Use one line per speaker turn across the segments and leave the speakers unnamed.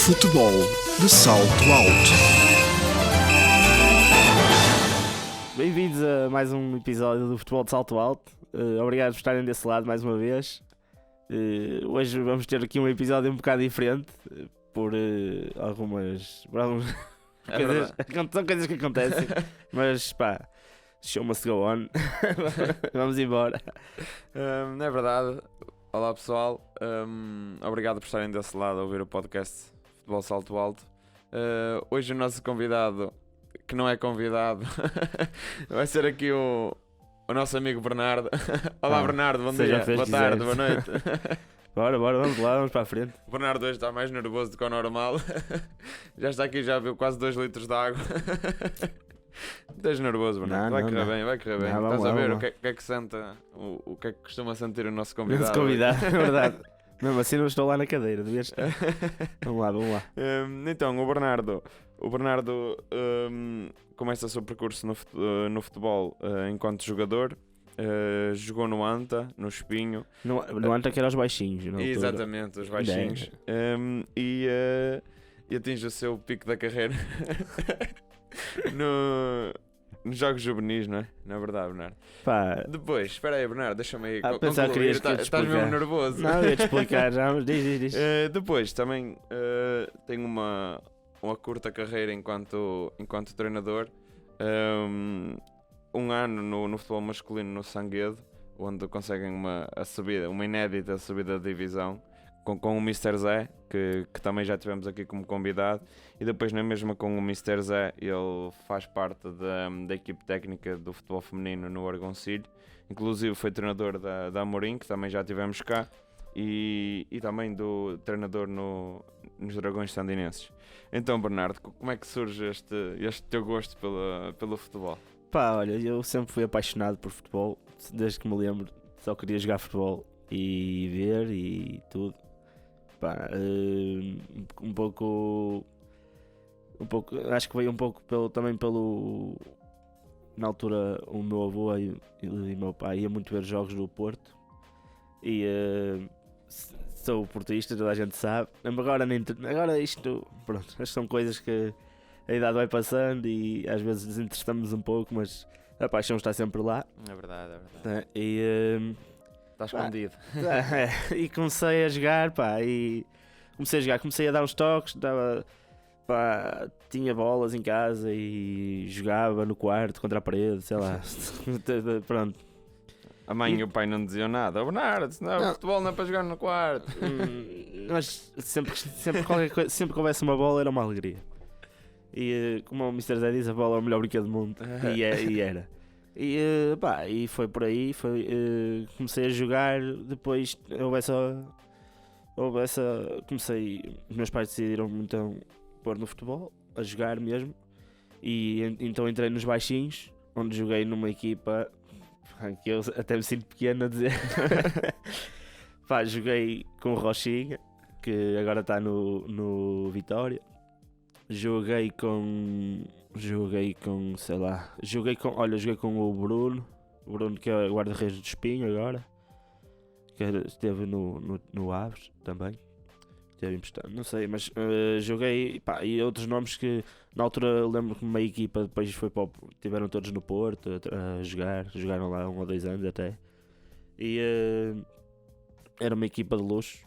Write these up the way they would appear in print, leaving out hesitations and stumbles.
Futebol de salto alto.
Bem-vindos a mais um episódio do Futebol de Salto Alto. Obrigado por estarem desse lado mais uma vez. Hoje vamos ter aqui um episódio um bocado diferente por algumas coisas, são coisas que acontecem, mas pá, show must go on. Vamos embora.
Não é verdade. Olá pessoal, obrigado por estarem desse lado a ouvir o podcast Futebol Salto Alto. Hoje o nosso convidado, que não é convidado, vai ser aqui o nosso amigo Bernardo. Olá Bernardo, bom dia, boa tarde, boa noite.
Bora, vamos lá, vamos para a frente.
O Bernardo hoje está mais nervoso do que o normal. Já está aqui, já viu quase 2 litros de água. Estás nervoso, Bernardo? Vai correr bem, vai correr bem. Estás a ver o que é que sente, o que é que costuma sentir o nosso convidado?
Nosso convidado, é verdade. Mesmo assim não estou lá na cadeira, devias estar. Vamos lá.
Então, o Bernardo começa o seu percurso no futebol enquanto jogador. Jogou no Anta, no Espinho.
No Anta que era os baixinhos.
Exatamente, os baixinhos. E atinge o seu pico da carreira nos jogos juvenis, não é? Na verdade, Bernardo.
Pá.
Depois, espera aí, Bernardo, deixa-me aí
concluir.
Estás mesmo nervoso.
Não, eu ia te explicar já, mas diz.
Depois, também tenho uma curta carreira enquanto treinador. Um ano no futebol masculino no Sanguedo, onde conseguem uma inédita subida de divisão com o Mr. Zé, que também já tivemos aqui como convidado, e depois na mesma com o Mr. Zé, ele faz parte da equipe técnica do futebol feminino no Argoncilho, inclusive foi treinador da Amorim, que também já tivemos cá, e também do treinador nos Dragões Sandinenses. Então Bernardo, como é que surge este teu gosto pelo futebol?
Pá, olha, eu sempre fui apaixonado por futebol, desde que me lembro, só queria jogar futebol e ver e tudo. Pá, um pouco, acho que veio um pouco também pelo, na altura o meu avô e meu pai ia muito ver jogos do Porto e sou portista, toda a gente sabe. Agora isto, pronto, estas são coisas que a idade vai passando e às vezes desinteressamos um pouco, mas a paixão está sempre lá.
É verdade. Está escondido.
E comecei a jogar, comecei a dar uns toques, tinha bolas em casa e jogava no quarto contra a parede, sei lá. Pronto.
A mãe e o pai não diziam nada. Bernardo, não, futebol não é para jogar no quarto.
Mas sempre que houvesse uma bola era uma alegria. E como o Mr. Zé diz, a bola é o melhor brinquedo do mundo. E era. E foi por aí, comecei a jogar, depois comecei, os meus pais decidiram então pôr no futebol, a jogar mesmo, e então entrei nos baixinhos, onde joguei numa equipa, que eu até me sinto pequeno a dizer, joguei com o Rochinha, que agora está no Vitória. Joguei com o Bruno que é guarda-redes de Espinho agora, que esteve no Aves também, esteve emprestado, não sei, mas joguei, e outros nomes que na altura lembro que uma equipa depois foi para tiveram todos no Porto a jogaram lá 1 ou 2 anos até, e era uma equipa de luxo.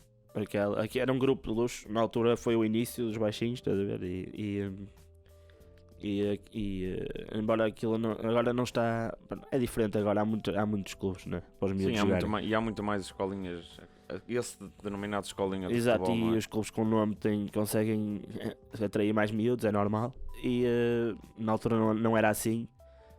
Aqui era um grupo de luxo, na altura foi o início dos baixinhos, estás a ver? Embora aquilo agora não está. É diferente agora, há muitos clubes, né? Para os miúdos jogarem.
E há muito mais escolinhas, esse denominado escolinha de
exato,
futebol.
E os clubes com nome conseguem atrair mais miúdos, é normal. E na altura não era assim.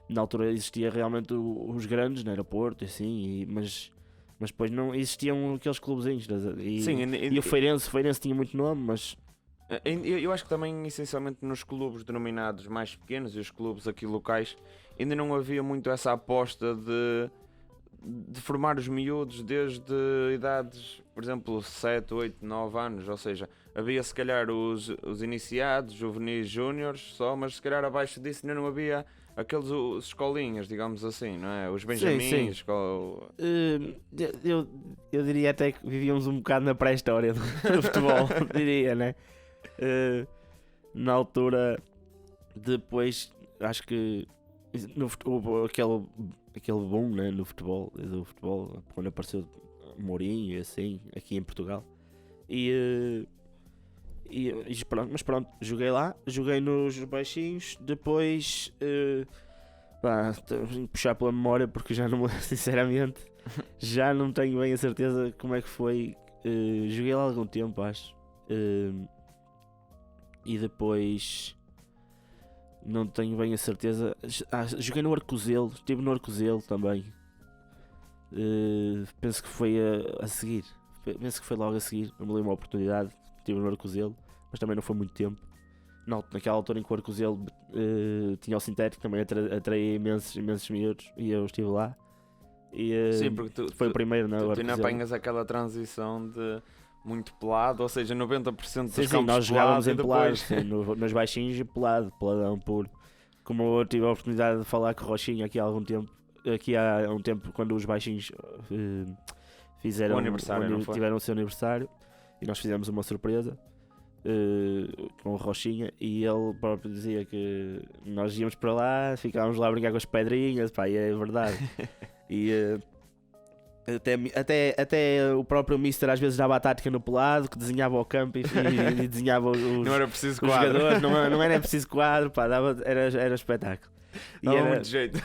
Na altura existia realmente os grandes, né? Era Porto, assim, mas depois não existiam aqueles clubezinhos. E o Feirense tinha muito nome, mas
eu acho que também essencialmente nos clubes denominados mais pequenos e os clubes aqui locais ainda não havia muito essa aposta de formar os miúdos desde idades, por exemplo, 7, 8, 9 anos, ou seja, havia se calhar os iniciados, juvenis, júniores só, mas se calhar abaixo disso ainda não havia aqueles escolinhas, digamos assim, não é? Os benjamins.
Eu diria até que vivíamos um bocado na pré-história do futebol, diria, né? Na altura, depois, acho que houve aquele boom, né, no futebol, do futebol, quando apareceu Mourinho e assim, aqui em Portugal. Mas pronto, joguei lá, joguei nos baixinhos, depois puxar pela memória porque já não, sinceramente, já não tenho bem a certeza como é que foi. Joguei lá algum tempo, acho. E depois não tenho bem a certeza. Joguei no Arcozelo, estive no Arcozelo também. Penso que foi a seguir. Penso que foi logo a seguir. Não me lembro uma oportunidade. Estive no Arcozelo, mas também não foi muito tempo. Naquela altura em que o Arcozelo tinha o sintético, também atraía imensos miúdos e eu estive lá.
Sim, porque
foi o primeiro, não é?
Tu ainda apanhas aquela transição de muito pelado, ou seja, 90% dos campos
sim, nós jogávamos em pelado,
depois...
nos baixinhos peladão puro. Como eu tive a oportunidade de falar com o Rochinha aqui há um tempo, quando os baixinhos tiveram o seu aniversário, e nós fizemos uma surpresa com o Rochinha, e ele próprio dizia que nós íamos para lá, ficávamos lá a brincar com as pedrinhas, pá, e é verdade. E até o próprio Mister às vezes dava a tática no pelado, que desenhava o campo e desenhava
não era preciso
os
quadro.
jogadores, não era preciso quadro, pá, era espetáculo.
Dava muito jeito.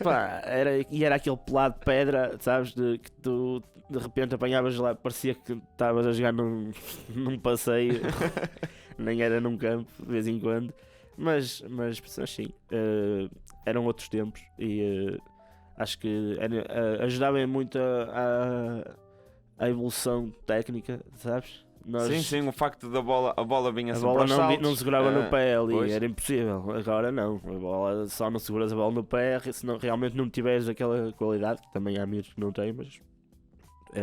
Pá, era aquele pelado de pedra, sabes, que tu de repente apanhavas lá, parecia que estavas a jogar num passeio, nem era num campo, de vez em quando, mas assim, eram outros tempos e acho que ajudava muito a evolução técnica, sabes?
Sim, o facto da a bola vinha sempre aos
saltos.
saltos.
Não segurava no pé ali,
pois.
Era impossível. Agora não, a bola, só não seguras a bola no pé se realmente não tiveres aquela qualidade, que também há miúdos que não têm, mas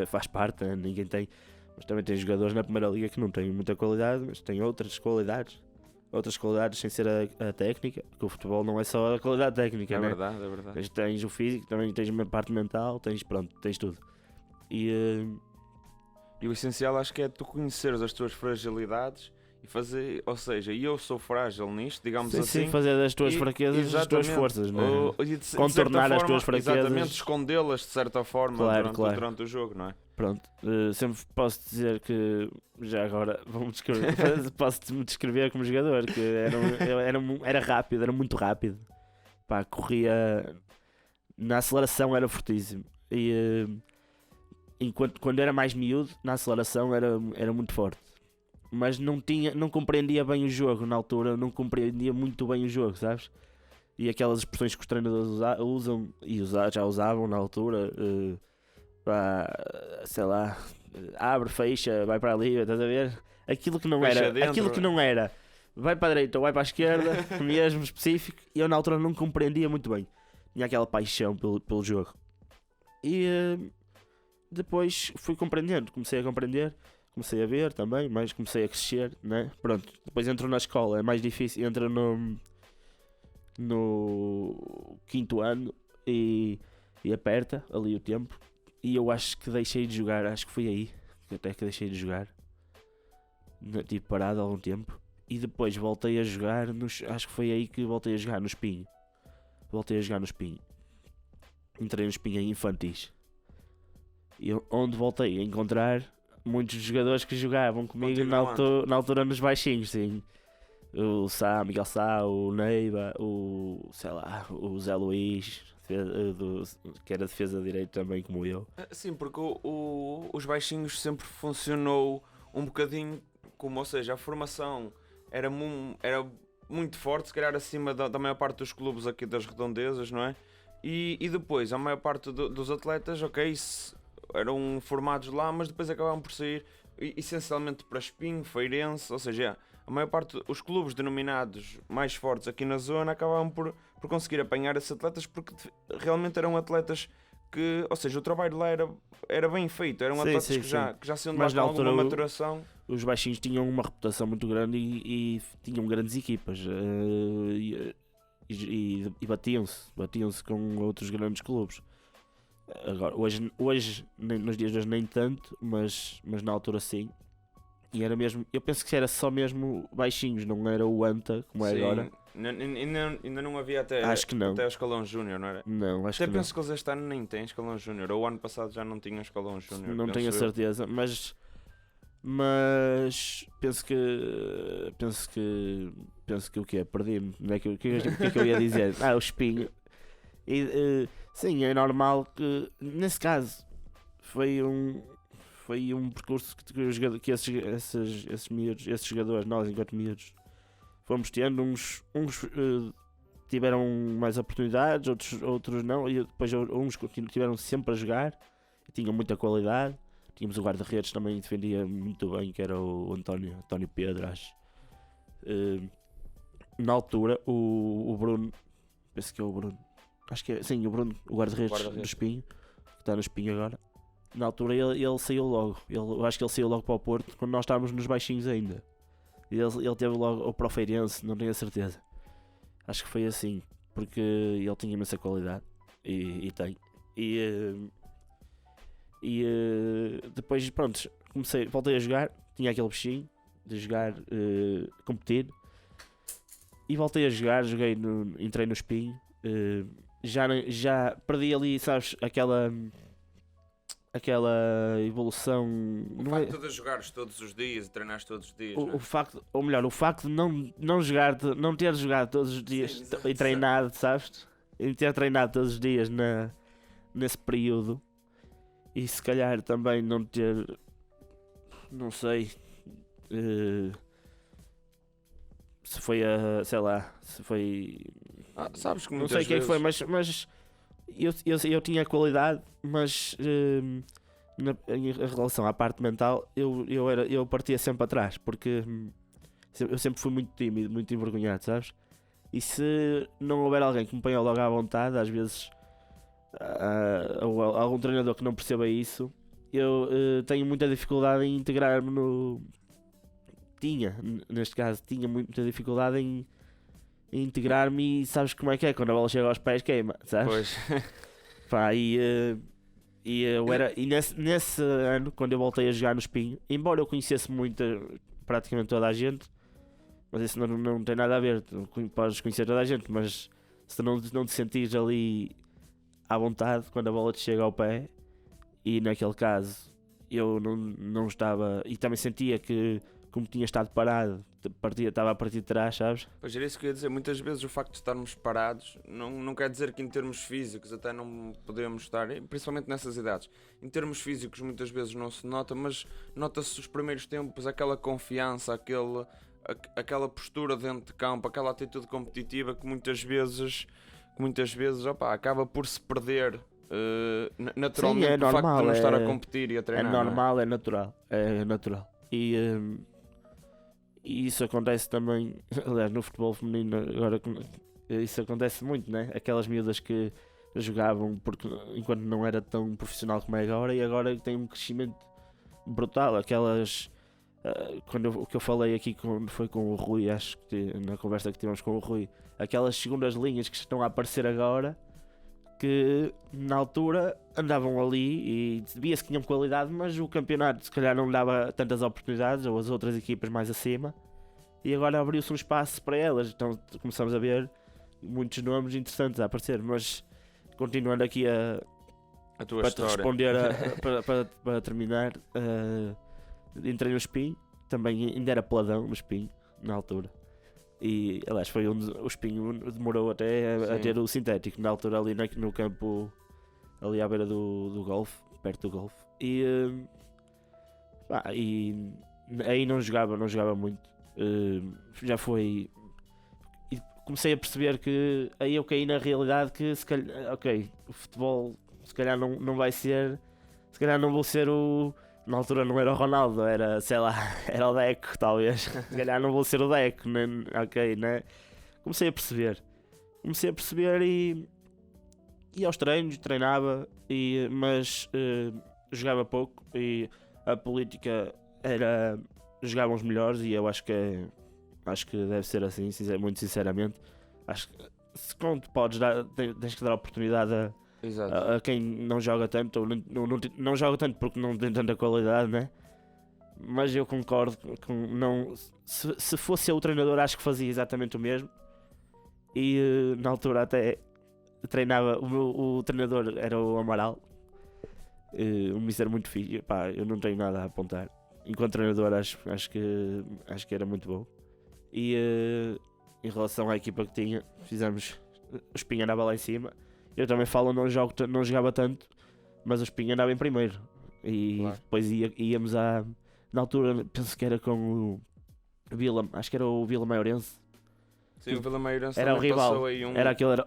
faz parte, ninguém tem. Mas também tem jogadores na primeira liga que não têm muita qualidade, mas têm outras qualidades sem ser a técnica, porque o futebol não é só a qualidade técnica,
é
né?
verdade, é verdade.
Tens o físico, também tens a parte mental, tens tudo.
E o essencial acho que é tu conheceres as tuas fragilidades e fazer, ou seja, eu sou frágil nisto, digamos assim.
Sim, fazer das tuas fraquezas as tuas forças, não é? Contornar as tuas fraquezas.
Exatamente, escondê-las de certa forma durante o jogo, não é?
Pronto, sempre posso dizer que, já agora, posso-me descrever como jogador, que era rápido, era muito rápido. Pá, corria, na aceleração era fortíssimo. E quando era mais miúdo, na aceleração era muito forte. Mas não compreendia bem o jogo na altura, não compreendia muito bem o jogo, sabes? E aquelas expressões que os treinadores usam, e já usavam na altura, sei lá, abre, fecha, vai para ali, estás a ver? Aquilo que não era, vai para a direita ou vai para a esquerda, mesmo específico, e eu na altura não compreendia muito bem. Tinha aquela paixão pelo jogo. E depois fui compreendendo, comecei a compreender, comecei a ver também, mas comecei a crescer, né? Pronto, depois entro na escola, é mais difícil, entro no quinto ano e aperta ali o tempo. E eu acho que deixei de jogar, acho que foi aí até que deixei de jogar. Tive parado há algum tempo. E depois voltei a jogar, acho que foi aí que voltei a jogar no Espinho. Entrei no Espinho em infantis. E onde voltei a encontrar muitos jogadores que jogavam comigo na altura nos baixinhos, sim. O Miguel Sá, o Neiva, o Zé Luís, que era defesa de direito também como eu.
Sim, porque os baixinhos sempre funcionou um bocadinho como, ou seja, a formação era muito forte, se calhar acima da maior parte dos clubes aqui das redondezas, não é? E depois a maior parte dos atletas, ok, eram formados lá, mas depois acabavam por sair essencialmente para Espinho, Feirense, ou seja, a maior parte dos clubes denominados mais fortes aqui na zona acabavam por conseguir apanhar esses atletas, porque realmente eram atletas que, ou seja, o trabalho lá era bem feito, eram atletas que já se iam com alguma maturação.
Os baixinhos tinham uma reputação muito grande e tinham grandes equipas e batiam-se com outros grandes clubes. Agora, hoje nos dias de hoje nem tanto, mas na altura sim. E era mesmo, eu penso que era só mesmo baixinhos, não era o Anta como é
Sim,
agora.
ainda não havia até,
Acho que não.
até o escalão júnior, não era?
Não, acho
Até
que
penso que eles este ano nem têm escalão júnior. Ou o ano passado já não tinham escalão
não.
júnior.
Não tenho a
penso eu.
certeza, mas penso que o quê? Perdi-me. Não é que, o que é que eu ia dizer? O espinho. Sim, é normal que nesse caso foi um percurso que esses miúdos, esses jogadores, nós enquanto miúdos, fomos tendo. Uns tiveram mais oportunidades, outros não, e depois uns tiveram sempre a jogar, tinham muita qualidade. Tínhamos o guarda-redes também que defendia muito bem, que era o António Pedro, acho. Na altura, o Bruno, penso que é o Bruno, acho que é, sim, o Bruno, o guarda-redes do Espinho, que está no Espinho agora. Na altura ele saiu logo, eu acho que ele saiu logo para o Porto, quando nós estávamos nos baixinhos ainda. Ele teve logo, ou para o Feirense, não tenho a certeza. Acho que foi assim, porque ele tinha imensa qualidade, e tem. Depois, pronto, voltei a jogar, tinha aquele bichinho de jogar, competir, e voltei a jogar, entrei no Espinho, já perdi ali, sabes, aquela evolução.
O
Não
facto
é,
de jogares todos os dias e treinares todos os dias.
o facto, ou melhor, o facto de não jogar, não ter jogado todos os dias.
Sim, exato,
e treinado, sabes, e ter treinado todos os dias nesse período. E se calhar também não ter, não sei, se foi sei lá, se foi,
sabes que
não
muitas
sei o que é que foi,
vezes-
mas eu tinha qualidade, mas em relação à parte mental, eu partia sempre atrás, porque eu sempre fui muito tímido, muito envergonhado, sabes? E se não houver alguém que me ponha logo à vontade, às vezes, ou algum treinador que não perceba isso, eu tenho muita dificuldade em integrar-me no. Neste caso, tinha muita dificuldade em integrar-me, e sabes como é que é? Quando a bola chega aos pés, queima, sabes?
Pois.
Pá, e nesse ano, quando eu voltei a jogar no Espinho, embora eu conhecesse praticamente toda a gente, mas isso não tem nada a ver, tu podes conhecer toda a gente, mas se não te sentires ali à vontade quando a bola te chega ao pé, e naquele caso eu não estava, e também sentia que, como tinha estado parado, estava a partir de trás, sabes?
Pois era isso que eu ia dizer, muitas vezes o facto de estarmos parados não quer dizer que em termos físicos até não podemos estar, principalmente nessas idades. Em termos físicos muitas vezes não se nota, mas nota-se os primeiros tempos, aquela confiança, aquela postura dentro de campo, aquela atitude competitiva que muitas vezes acaba por se perder. Naturalmente,
Sim, é
o facto
normal,
de não estar a competir e a
É
treinar. não
normal, é natural. É natural. E isso acontece também, aliás, no futebol feminino, agora isso acontece muito, né? Aquelas miúdas que jogavam enquanto não era tão profissional como é agora, e agora tem um crescimento brutal. Aquelas. O que eu falei aqui foi com o Rui, acho que na conversa que tivemos com o Rui, aquelas segundas linhas que estão a aparecer agora, que na altura andavam ali e via-se que tinham qualidade, mas o campeonato se calhar não dava tantas oportunidades, ou as outras equipas mais acima, e agora abriu-se um espaço para elas. Então começamos a ver muitos nomes interessantes a aparecer. Mas continuando aqui
A tua
para te
história.
responder, para terminar, entrei no Espinho, também ainda era peladão no Espinho na altura. E aliás, foi onde o Espinho demorou até a
Sim.
ter o sintético, na altura ali no campo, ali à beira do golfe, perto do golfe. E aí não jogava muito. Já foi. E comecei a perceber que aí eu caí na realidade que se calhar, ok, o futebol se calhar não vai ser. Se calhar não vou ser o. Na altura não era o Ronaldo, era, sei lá, era o Deco, talvez. Se calhar não vou ser o Deco, ok, né? Comecei a perceber e aos treinos, treinava, mas jogava pouco, e a política era jogavam os melhores, e eu acho que deve ser assim, muito sinceramente. Acho que se quando podes dar, tens que dar a oportunidade
Exato.
a quem não joga tanto, ou não joga tanto porque não tem tanta qualidade, né? mas eu concordo com não. Se fosse eu o treinador, acho que fazia exatamente o mesmo. E na altura até treinava. O treinador era o Amaral, um mister muito fixe. Pá, eu não tenho nada a apontar. Enquanto treinador, acho que era muito bom. E em relação à equipa que tinha, fizemos. O Espinho andava lá em cima. Eu também falo, não jogava tanto, mas o Espinho andava em primeiro. E
Claro.
depois íamos à. Na altura, penso que era com o Vila. Acho que era o Vila Maiorense.
Sim, o Vila Maiorense
Era o
também
rival.
passou aí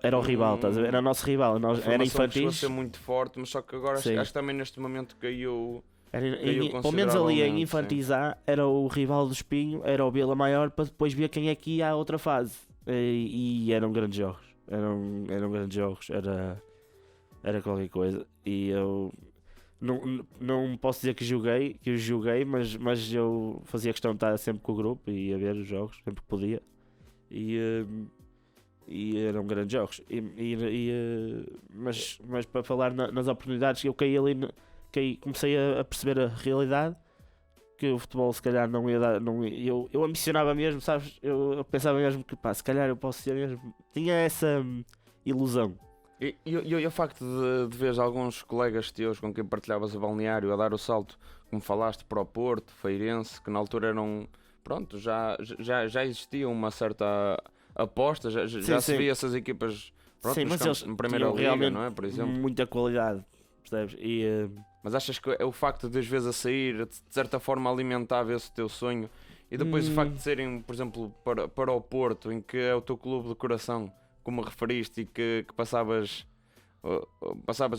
Era o rival, estás a ver? Era o nosso rival.
a
Era
formação chegou a
infantis.
ser muito forte, mas só que agora
Sim.
acho que também neste momento caiu.
Pelo menos ali em
consideravelmente,
infantis A era o rival do Espinho, era o Vila Maior, para depois ver quem é que ia à outra fase. E eram grandes jogos. Eram grandes jogos. Era qualquer coisa. E eu não posso dizer que eu joguei, mas eu fazia questão de estar sempre com o grupo e ia ver os jogos sempre que podia. E eram grandes jogos. Mas para falar nas oportunidades, eu caí ali. Comecei a perceber a realidade, que o futebol se calhar não ia dar. Eu ambicionava mesmo, sabes? Eu pensava mesmo que pá, se calhar eu posso ser mesmo. Tinha essa ilusão.
E o facto de ver alguns colegas teus com quem partilhavas o balneário a dar o salto, como falaste, para o Porto, Feirense, que na altura eram. Pronto, já existia uma certa aposta, já se
sim.
via essas equipas pronto,
Sim, mas eles
na primeira
tinham
liga,
realmente
não é? Por exemplo.
muita qualidade, percebes?
Mas achas que é o facto de às vezes a sair, de certa forma alimentava esse teu sonho, e depois o facto de serem, por exemplo, para o Porto, em que é o teu clube de coração, como referiste, e que passavas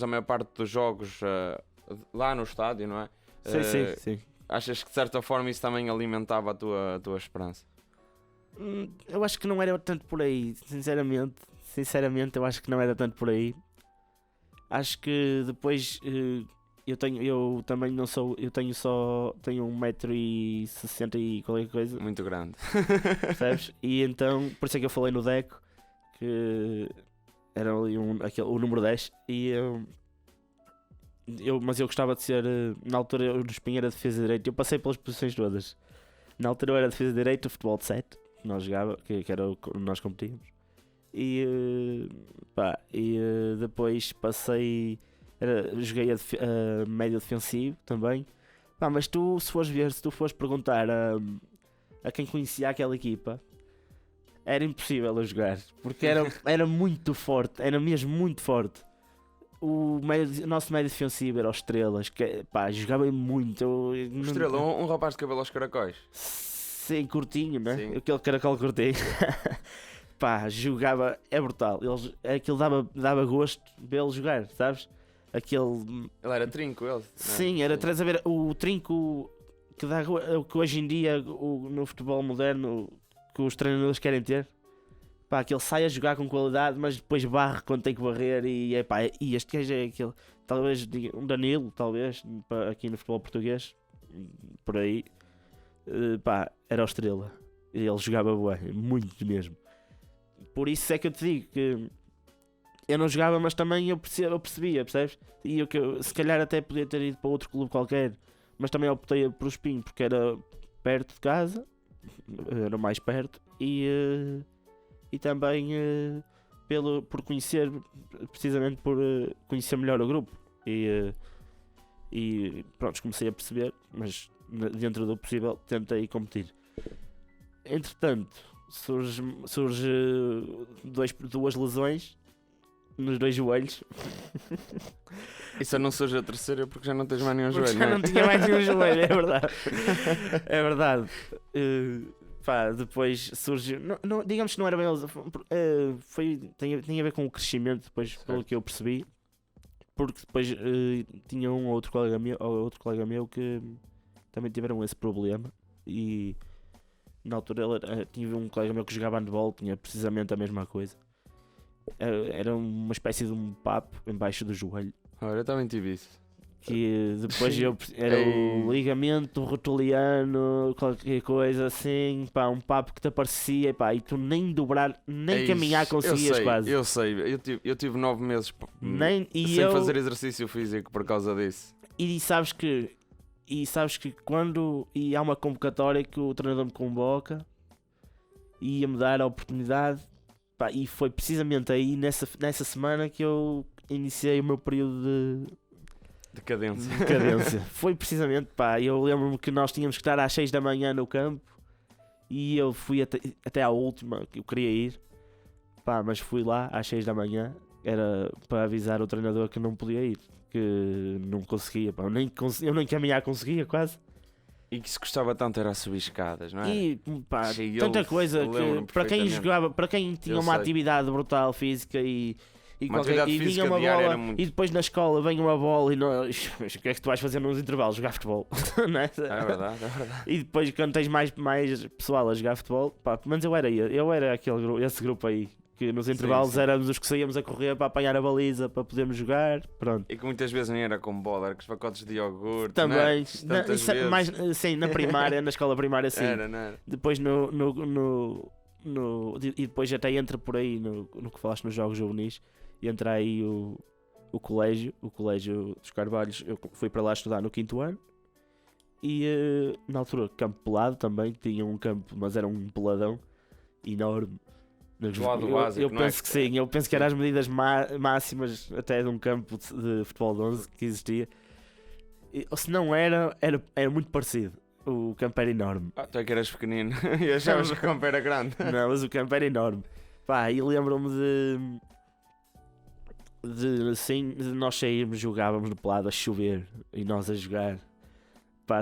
a maior parte dos jogos lá no estádio, não é?
Sim.
Achas que de certa forma isso também alimentava a tua esperança?
Eu acho que não era tanto por aí, sinceramente eu acho que não era tanto por aí. Acho que depois eu também não sou, eu tenho 1,60 m e qualquer coisa,
Muito grande.
percebes? E então, por isso é que eu falei no Deco, que era ali o número 10, mas eu gostava de ser, na altura o Espinho era defesa direita, eu passei pelas posições todas. Na altura eu era defesa direita, futebol de 7, que nós jogava, que era o que nós competíamos. Depois passei, joguei a médio defensivo também. Mas tu, se tu fores perguntar a quem conhecia aquela equipa, era impossível eu jogar, porque era muito forte, era mesmo muito forte. O nosso médio defensivo era o Estrelas, que jogava muito.
Estrela, um rapaz de cabelo aos caracóis.
Sim, curtinho, né?
Sim.
Aquele caracol curtinho. Jogava, é brutal. Aquilo dava gosto de ele jogar, sabes?
Ele era trinco, ele.
Sim, era atrás a ver o trinco que hoje em dia no futebol moderno que os treinadores querem ter. Que ele sai a jogar com qualidade, mas depois barre quando tem que barrer. E este gajo é aquele, talvez um Danilo, talvez, aqui no futebol português, por aí. Era o Estrela. Ele jogava bem, muito mesmo. Por isso é que eu te digo que eu não jogava, mas também eu percebia, percebes? E se calhar até podia ter ido para outro clube qualquer, mas também optei por o Espinho porque era perto de casa, era mais perto, e também por conhecer, precisamente por conhecer melhor o grupo. E pronto, comecei a perceber, mas dentro do possível tentei competir. Entretanto, surge duas lesões nos 2 joelhos.
E só não surge a terceira porque já não tens mais nenhum joelho,
Já não tinha mais nenhum joelho, é verdade. É verdade. Depois surgiu. Digamos que não era bem. Tinha a ver com o crescimento, depois, pelo que eu percebi. Porque depois tinha um ou outro colega meu que também tiveram esse problema. E na altura tinha um colega meu que jogava handball, tinha precisamente a mesma coisa. Era uma espécie de um papo embaixo do joelho.
Olha, eu também tive isso.
Que depois era o ligamento rotuliano, qualquer coisa assim, um papo que te aparecia, e tu nem dobrar, nem caminhar conseguias quase.
Eu sei, eu tive 9 meses sem fazer exercício físico por causa disso.
E sabes que e sabes que quando há uma convocatória que o treinador me convoca e ia-me dar a oportunidade, pá, e foi precisamente aí nessa semana que eu iniciei o meu período de
Decadência.
decadência. Foi precisamente, pá, eu lembro-me que nós tínhamos que estar às 6 da manhã no campo e eu fui até à última que eu queria ir, pá, mas fui lá às 6 da manhã, era para avisar o treinador que não podia ir, que não conseguia, pá, eu nem caminhar conseguia quase.
E que se gostava tanto era subir escadas, não é?
E pá,
Sim,
tanta coisa
lembro-me
que para quem
perfeitamente.
jogava, para quem tinha
Eu
uma
sei.
atividade brutal física e
Uma atividade
vinha
física
uma
diária
bola
era muito.
e depois na escola vem uma bola e nós, o que é que tu vais fazer nos intervalos? Jogar futebol. Não é?
É verdade, é verdade.
E depois quando tens mais pessoal a jogar futebol, pá, mas eu era esse grupo aí, que nos intervalos
sim.
éramos os que saíamos a correr para apanhar a baliza, para podermos jogar, pronto.
E que muitas vezes nem era com bola, era com os pacotes de iogurte.
Também,
não é? Tantas
isso é
vezes.
mais, sim, na primária, na escola primária sim.
Era, não era?
Depois e depois até entra por aí no que falaste nos jogos juvenis, e entra aí o colégio dos Carvalhos. Eu fui para lá estudar no 5º ano e na altura campo pelado também, tinha um campo, mas era um peladão enorme.
Pelado
Eu
básico, não é?
penso que sim, eu penso que eram as medidas máximas até de um campo de futebol de 11 que existia. Ou se não era muito parecido. O campo era enorme.
Ah, tu é que eras pequenino e achavas que o campo era grande.
Não, mas o campo era enorme. Pá, e lembro-me de nós sairmos, jogávamos no pelado a chover e nós a jogar. Pá,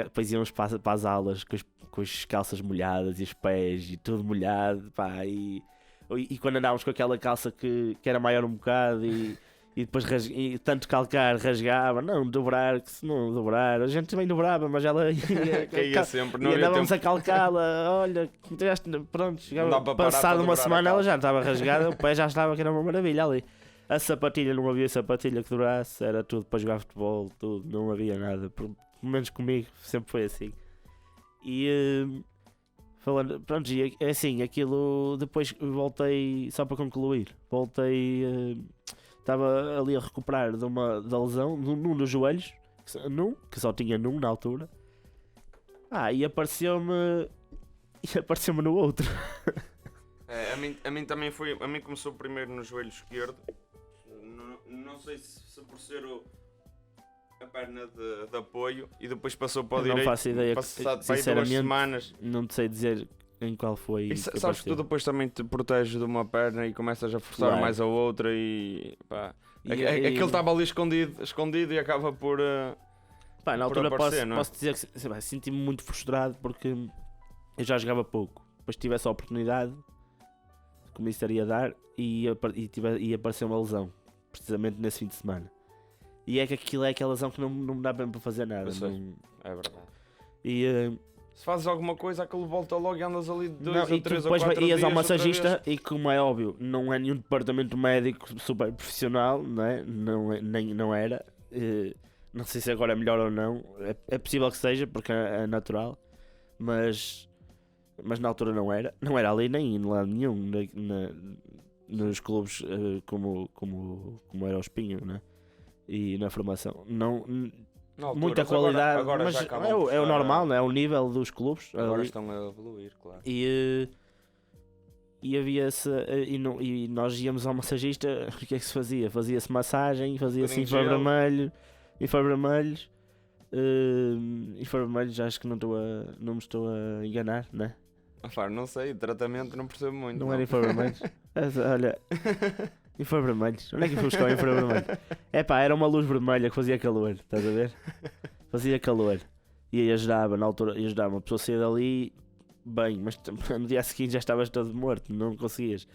depois íamos para as aulas com as calças molhadas e os pés e tudo molhado. Pá, e quando andávamos com aquela calça que era maior um bocado e depois tanto calcar rasgava, não dobrar, que se não dobrar, a gente também dobrava, mas ela
Caía sempre, não
e
havia
andávamos
tempo.
a calcá-la, olha, pronto,
Não dá para parar
passado
para
uma
dobrar a
semana ela
calça.
já estava rasgada, o pé já estava, que era uma maravilha ali. A sapatilha, não havia sapatilha que durasse, era tudo para jogar futebol, tudo, não havia nada, pelo menos comigo sempre foi assim. E falando, pronto, e assim, aquilo, depois voltei, só para concluir, estava ali a recuperar da lesão, num dos joelhos, que só tinha num na altura. E apareceu-me no outro.
É, a mim também foi. A mim começou primeiro no joelho esquerdo. Não sei se por ser a perna de apoio e depois passou para o
Eu
direito.
não faço ideia,
Passado para aí 2
sinceramente,
semanas.
não te sei dizer em qual foi.
E
que
sabes que
apareceu.
tu depois também te proteges de uma perna e começas a forçar
Claro.
mais a outra e pá.
E-
Aquilo estava ali escondido e acaba por.
Pá, na
por
altura
aparecer, não é?
posso dizer que senti-me muito frustrado porque eu já jogava pouco. Depois tive essa oportunidade que me estaria a dar e apareceu uma lesão, precisamente nesse fim de semana. E é que aquilo é aquela lesão que não me dá bem para fazer nada.
Eu sei.
não-
É verdade.
E,
Se fazes alguma coisa, aquilo volta logo e andas ali 2
não,
ou
e tu
3 ou
depois
4
ias
dias
ao
outra
massagista
vez.
e, como é óbvio, não é nenhum departamento médico super profissional, não é? Não era. Não sei se agora é melhor ou não. É possível que seja, porque é natural, mas na altura não era. Não era ali nem em lado nenhum nos clubes como era o Espinho, né? E na formação. Não,
Na altura,
muita
mas agora-
qualidade,
agora
mas
já acabam por
é o
estar-
normal, não é? O nível dos clubes.
Agora
ali.
estão a evoluir, claro.
E havia e nós íamos ao massagista. O que é que se fazia? Fazia-se massagem, fazia-se
Bocadinho de
infravermelhos. Infravermelhos, acho que não me estou a enganar, né?
Não sei, tratamento não percebo muito.
Não era infravermelhos. Olha, infravermelhos. Onde é que fui buscar o infravermelho? Era uma luz vermelha que fazia calor, estás a ver? Fazia calor. E aí ajudava, na altura, uma pessoa sair dali bem, mas no dia seguinte já estavas todo morto, não conseguias.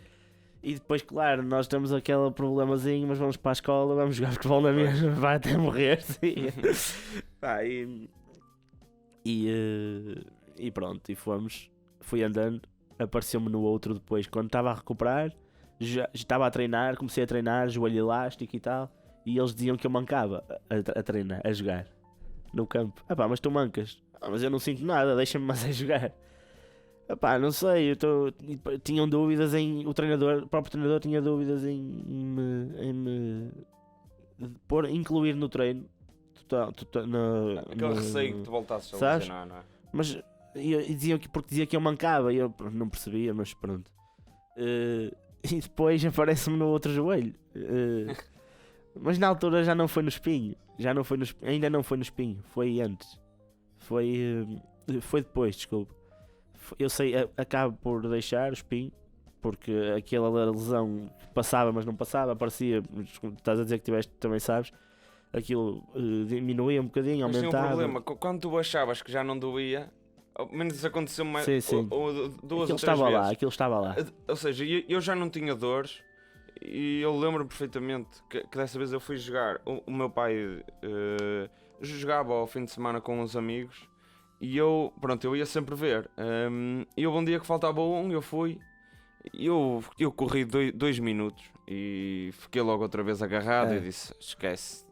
E depois, claro, nós temos aquele problemazinho, mas vamos para a escola, vamos jogar futebol na mesma, vai até morrer, sim. E pronto, e fui andando, apareceu-me no outro depois, quando estava a recuperar, já estava a treinar, comecei a treinar, joelho elástico e tal, e eles diziam que eu mancava a treinar, a jogar no campo. Mas tu mancas. Mas eu não sinto nada, deixa-me mais a jogar. Não sei, tinham dúvidas o próprio treinador tinha dúvidas em me incluir no treino.
Aquele receio que tu voltasses a
sabes?
lesionar, não é?
Mas porque dizia que eu mancava e eu não percebia, mas pronto. E depois aparece-me no outro joelho. Mas na altura já não foi no espinho. Ainda não foi no espinho. Foi antes. Foi depois, desculpa. Eu sei, acabo por deixar o espinho. Porque aquela lesão passava, mas não passava. Aparecia, estás a dizer que tiveste, também sabes. Aquilo diminuía um bocadinho,
Mas tinha um
aumentava.
problema, quando tu achavas que já não doía, ao menos isso aconteceu mais
Sim.
ou duas
Aquilo
ou três
estava
vezes.
lá, aquilo estava lá.
Ou seja, eu já não tinha dores e eu lembro-me perfeitamente que dessa vez eu fui jogar. O meu pai jogava ao fim de semana com uns amigos e eu ia sempre ver. E houve um dia que faltava eu fui. Eu corri 2 minutos e fiquei logo outra vez agarrado e disse, esquece.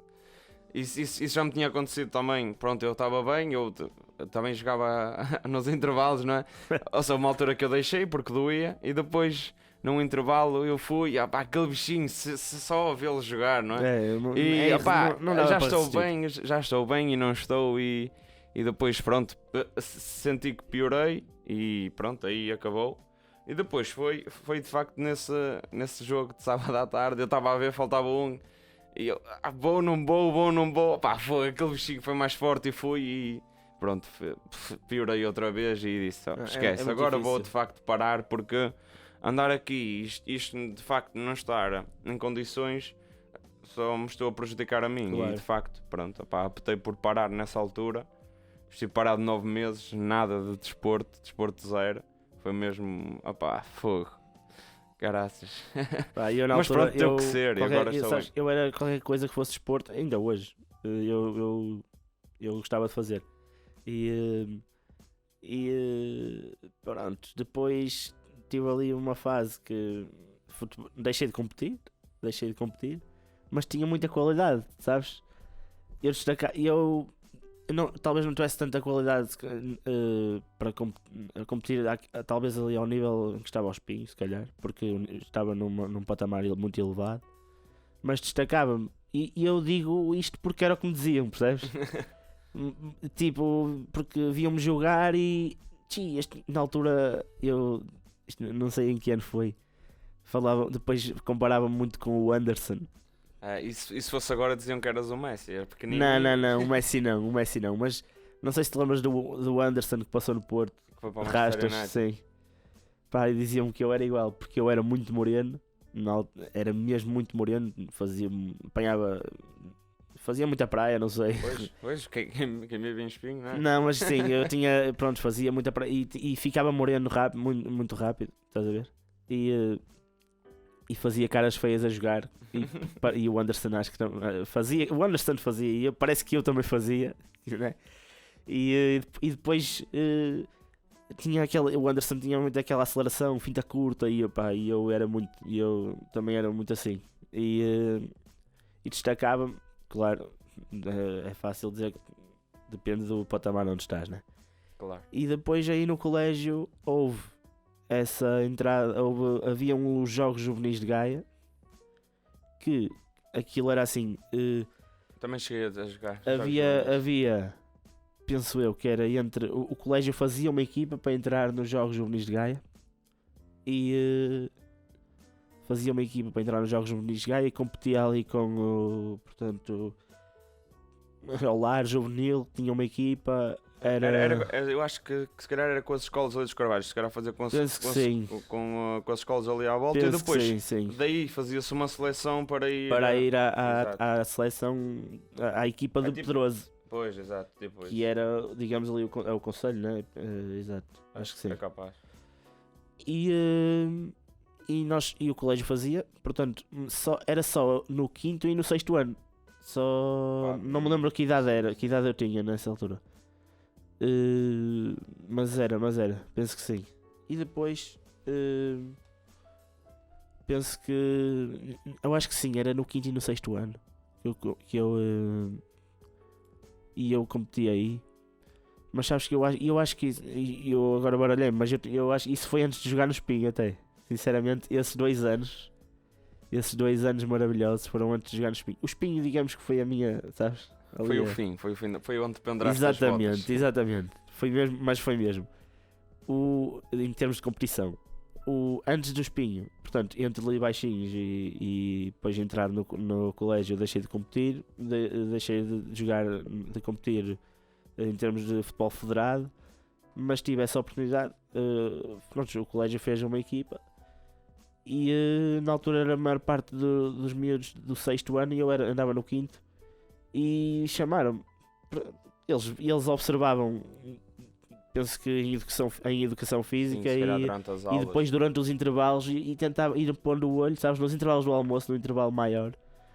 Isso já me tinha acontecido também. Pronto, eu estava bem, eu também jogava nos intervalos, não é? Ou seja, uma altura que eu deixei porque doía e depois num intervalo eu fui, aquele bichinho, só vê-lo jogar, não é? Já estou bem e não estou e depois pronto, senti que piorei e pronto, aí acabou. E depois foi de facto nesse jogo de sábado à tarde, eu estava a ver, faltava um. E eu, vou, não vou. Foi, aquele bichinho foi mais forte e fui e pronto, piorei outra vez e disse, esquece, agora difícil. Vou de facto parar porque andar aqui, isto de facto não estar em condições, só me estou a prejudicar a mim. Claro. E de facto, pronto, optei por parar nessa altura. Estive parado 9 meses, nada de desporto zero. Foi mesmo, fogo. Caraças. Mas pronto, deu que ser.
Eu era qualquer coisa que fosse desporto, ainda hoje. Eu gostava de fazer. E pronto, depois tive ali uma fase que deixei de competir, mas tinha muita qualidade, sabes? Talvez não tivesse tanta qualidade para competir, talvez ali ao nível em que estava aos espinhos, se calhar, porque eu estava num patamar muito elevado, mas destacava-me. E eu digo isto porque era o que me diziam, percebes? Tipo, porque viam-me jogar e na altura não sei em que ano foi, depois comparava-me muito com o Anderson.
E se fosse agora diziam que eras o Messi, era pequenininho.
Não, o Messi não, mas não sei se te lembras do Anderson que passou no Porto,
que foi para
Rastas, sim. E diziam que eu era igual, porque eu era muito moreno, era mesmo muito moreno, fazia muita praia, não sei.
Pois quem me vê em espinho, não é?
Não, mas sim, eu tinha, fazia muita praia e ficava moreno rápido, muito, muito rápido, estás a ver? E fazia caras feias a jogar e o Anderson acho que fazia, e parece que eu também fazia, né? E depois o Anderson tinha muito aquela aceleração, finta curta e eu também era muito assim e destacava-me, claro, é fácil dizer que depende do patamar onde estás, né?
Claro.
E depois aí no colégio houve essa entrada, havia os Jogos Juvenis de Gaia, que aquilo era assim,
também cheguei a jogar.
Havia, penso eu, que era entre o colégio fazia uma equipa para entrar nos Jogos Juvenis de Gaia e fazia uma equipa para entrar nos Jogos Juvenis de Gaia e competia ali com o Lar Juvenil, tinha uma equipa.
Eu acho que se calhar era com as escolas ali dos Carvalhos, se calhar fazia com as escolas ali à volta. Penso e depois daí fazia-se uma seleção para ir
à seleção, à equipa de Pedroso.
Pois, exato. Depois.
Que era, digamos ali, o conselho, né? Exato, acho que sim.
É capaz.
E o colégio fazia, portanto, era só no 5º e no 6º ano. Não me lembro que idade eu tinha nessa altura. Mas era, penso que sim. E depois penso que eu acho que sim, era no 5º e no 6º ano que eu competi aí. Mas sabes que eu acho que eu agora baralhei, mas eu acho que isso foi antes de jogar no Espinho até. Sinceramente, esses 2 anos maravilhosos foram antes de jogar no Espinho. O Espinho, digamos que foi a minha, sabes? Ali
Foi
é.
o fim, foi onde penduraste as botas.
Exatamente. Foi mesmo, mas foi mesmo. Em termos de competição, antes do Espinho, portanto, entre ali baixinhos e depois de entrar no colégio, eu deixei de competir, deixei de jogar, de competir em termos de futebol federado, mas tive essa oportunidade. Pronto, o colégio fez uma equipa e na altura era a maior parte dos miúdos do 6º ano e eu andava no 5º e chamaram-me. Eles observavam, penso que em educação física.
Sim, se calhar durante as
E
aulas.
depois durante os intervalos e tentava ir pondo o olho, sabes, nos intervalos do almoço, no intervalo maior,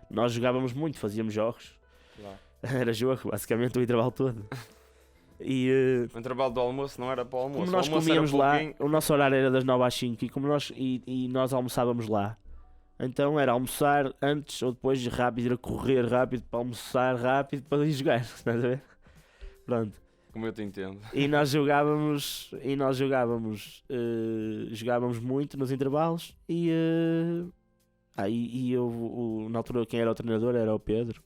nós jogávamos muito, fazíamos jogos.
Claro.
Era jogo, basicamente o intervalo todo. E
O intervalo do almoço não era para o almoço.
como nós
o almoço
comíamos
era
lá,
pouquinho.
o nosso horário era das 9 às 5 e nós almoçávamos lá. Então era almoçar antes ou depois rápido, ir a correr rápido para almoçar rápido para ir jogar, estás a ver? Pronto.
Como eu te entendo.
E nós jogávamos muito nos intervalos e eu, na altura quem era o treinador era o Pedro,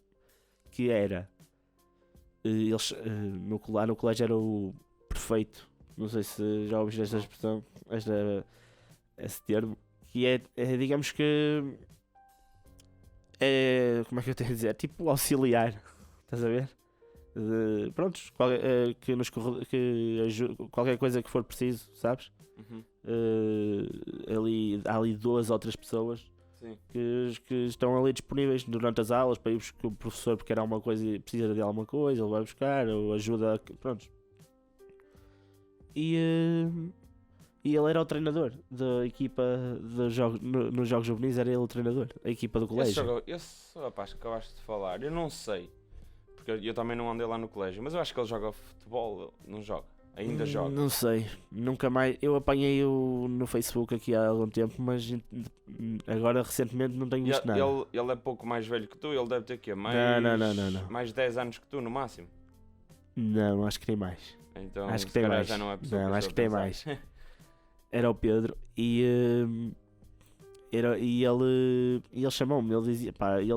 que era eles lá no colégio era o prefeito, não sei se já ouviste esta expressão, esse termo, que é digamos que é, como é que eu tenho a dizer, tipo auxiliar, estás a ver? Prontos, qualquer coisa que for preciso, sabes?
Uhum.
Há ali 2 ou 3 pessoas
Sim.
que estão ali disponíveis durante as aulas para ir buscar o professor porque quer alguma coisa e precisa de alguma coisa, ele vai buscar ou ajuda, prontos. E ele era o treinador da equipa nos jogos juvenis, era ele o treinador, a equipa do colégio.
Esse rapaz que acabaste de falar, eu não sei, porque eu também não andei lá no colégio, mas eu acho que ele joga futebol, não joga, ainda joga.
Não sei, nunca mais. Eu apanhei-o no Facebook aqui há algum tempo, mas agora recentemente não tenho visto nada.
Ele é pouco mais velho que tu, ele deve ter aqui mais,
Não.
mais 10 anos que tu no máximo.
Não, acho que tem mais.
Então,
Acho que
se
tem
calhar
mais.
já não é pessoa
Não,
eu
acho
estou
que tem
a
mais.
pensar.
Era o Pedro e ele chamou-me, ele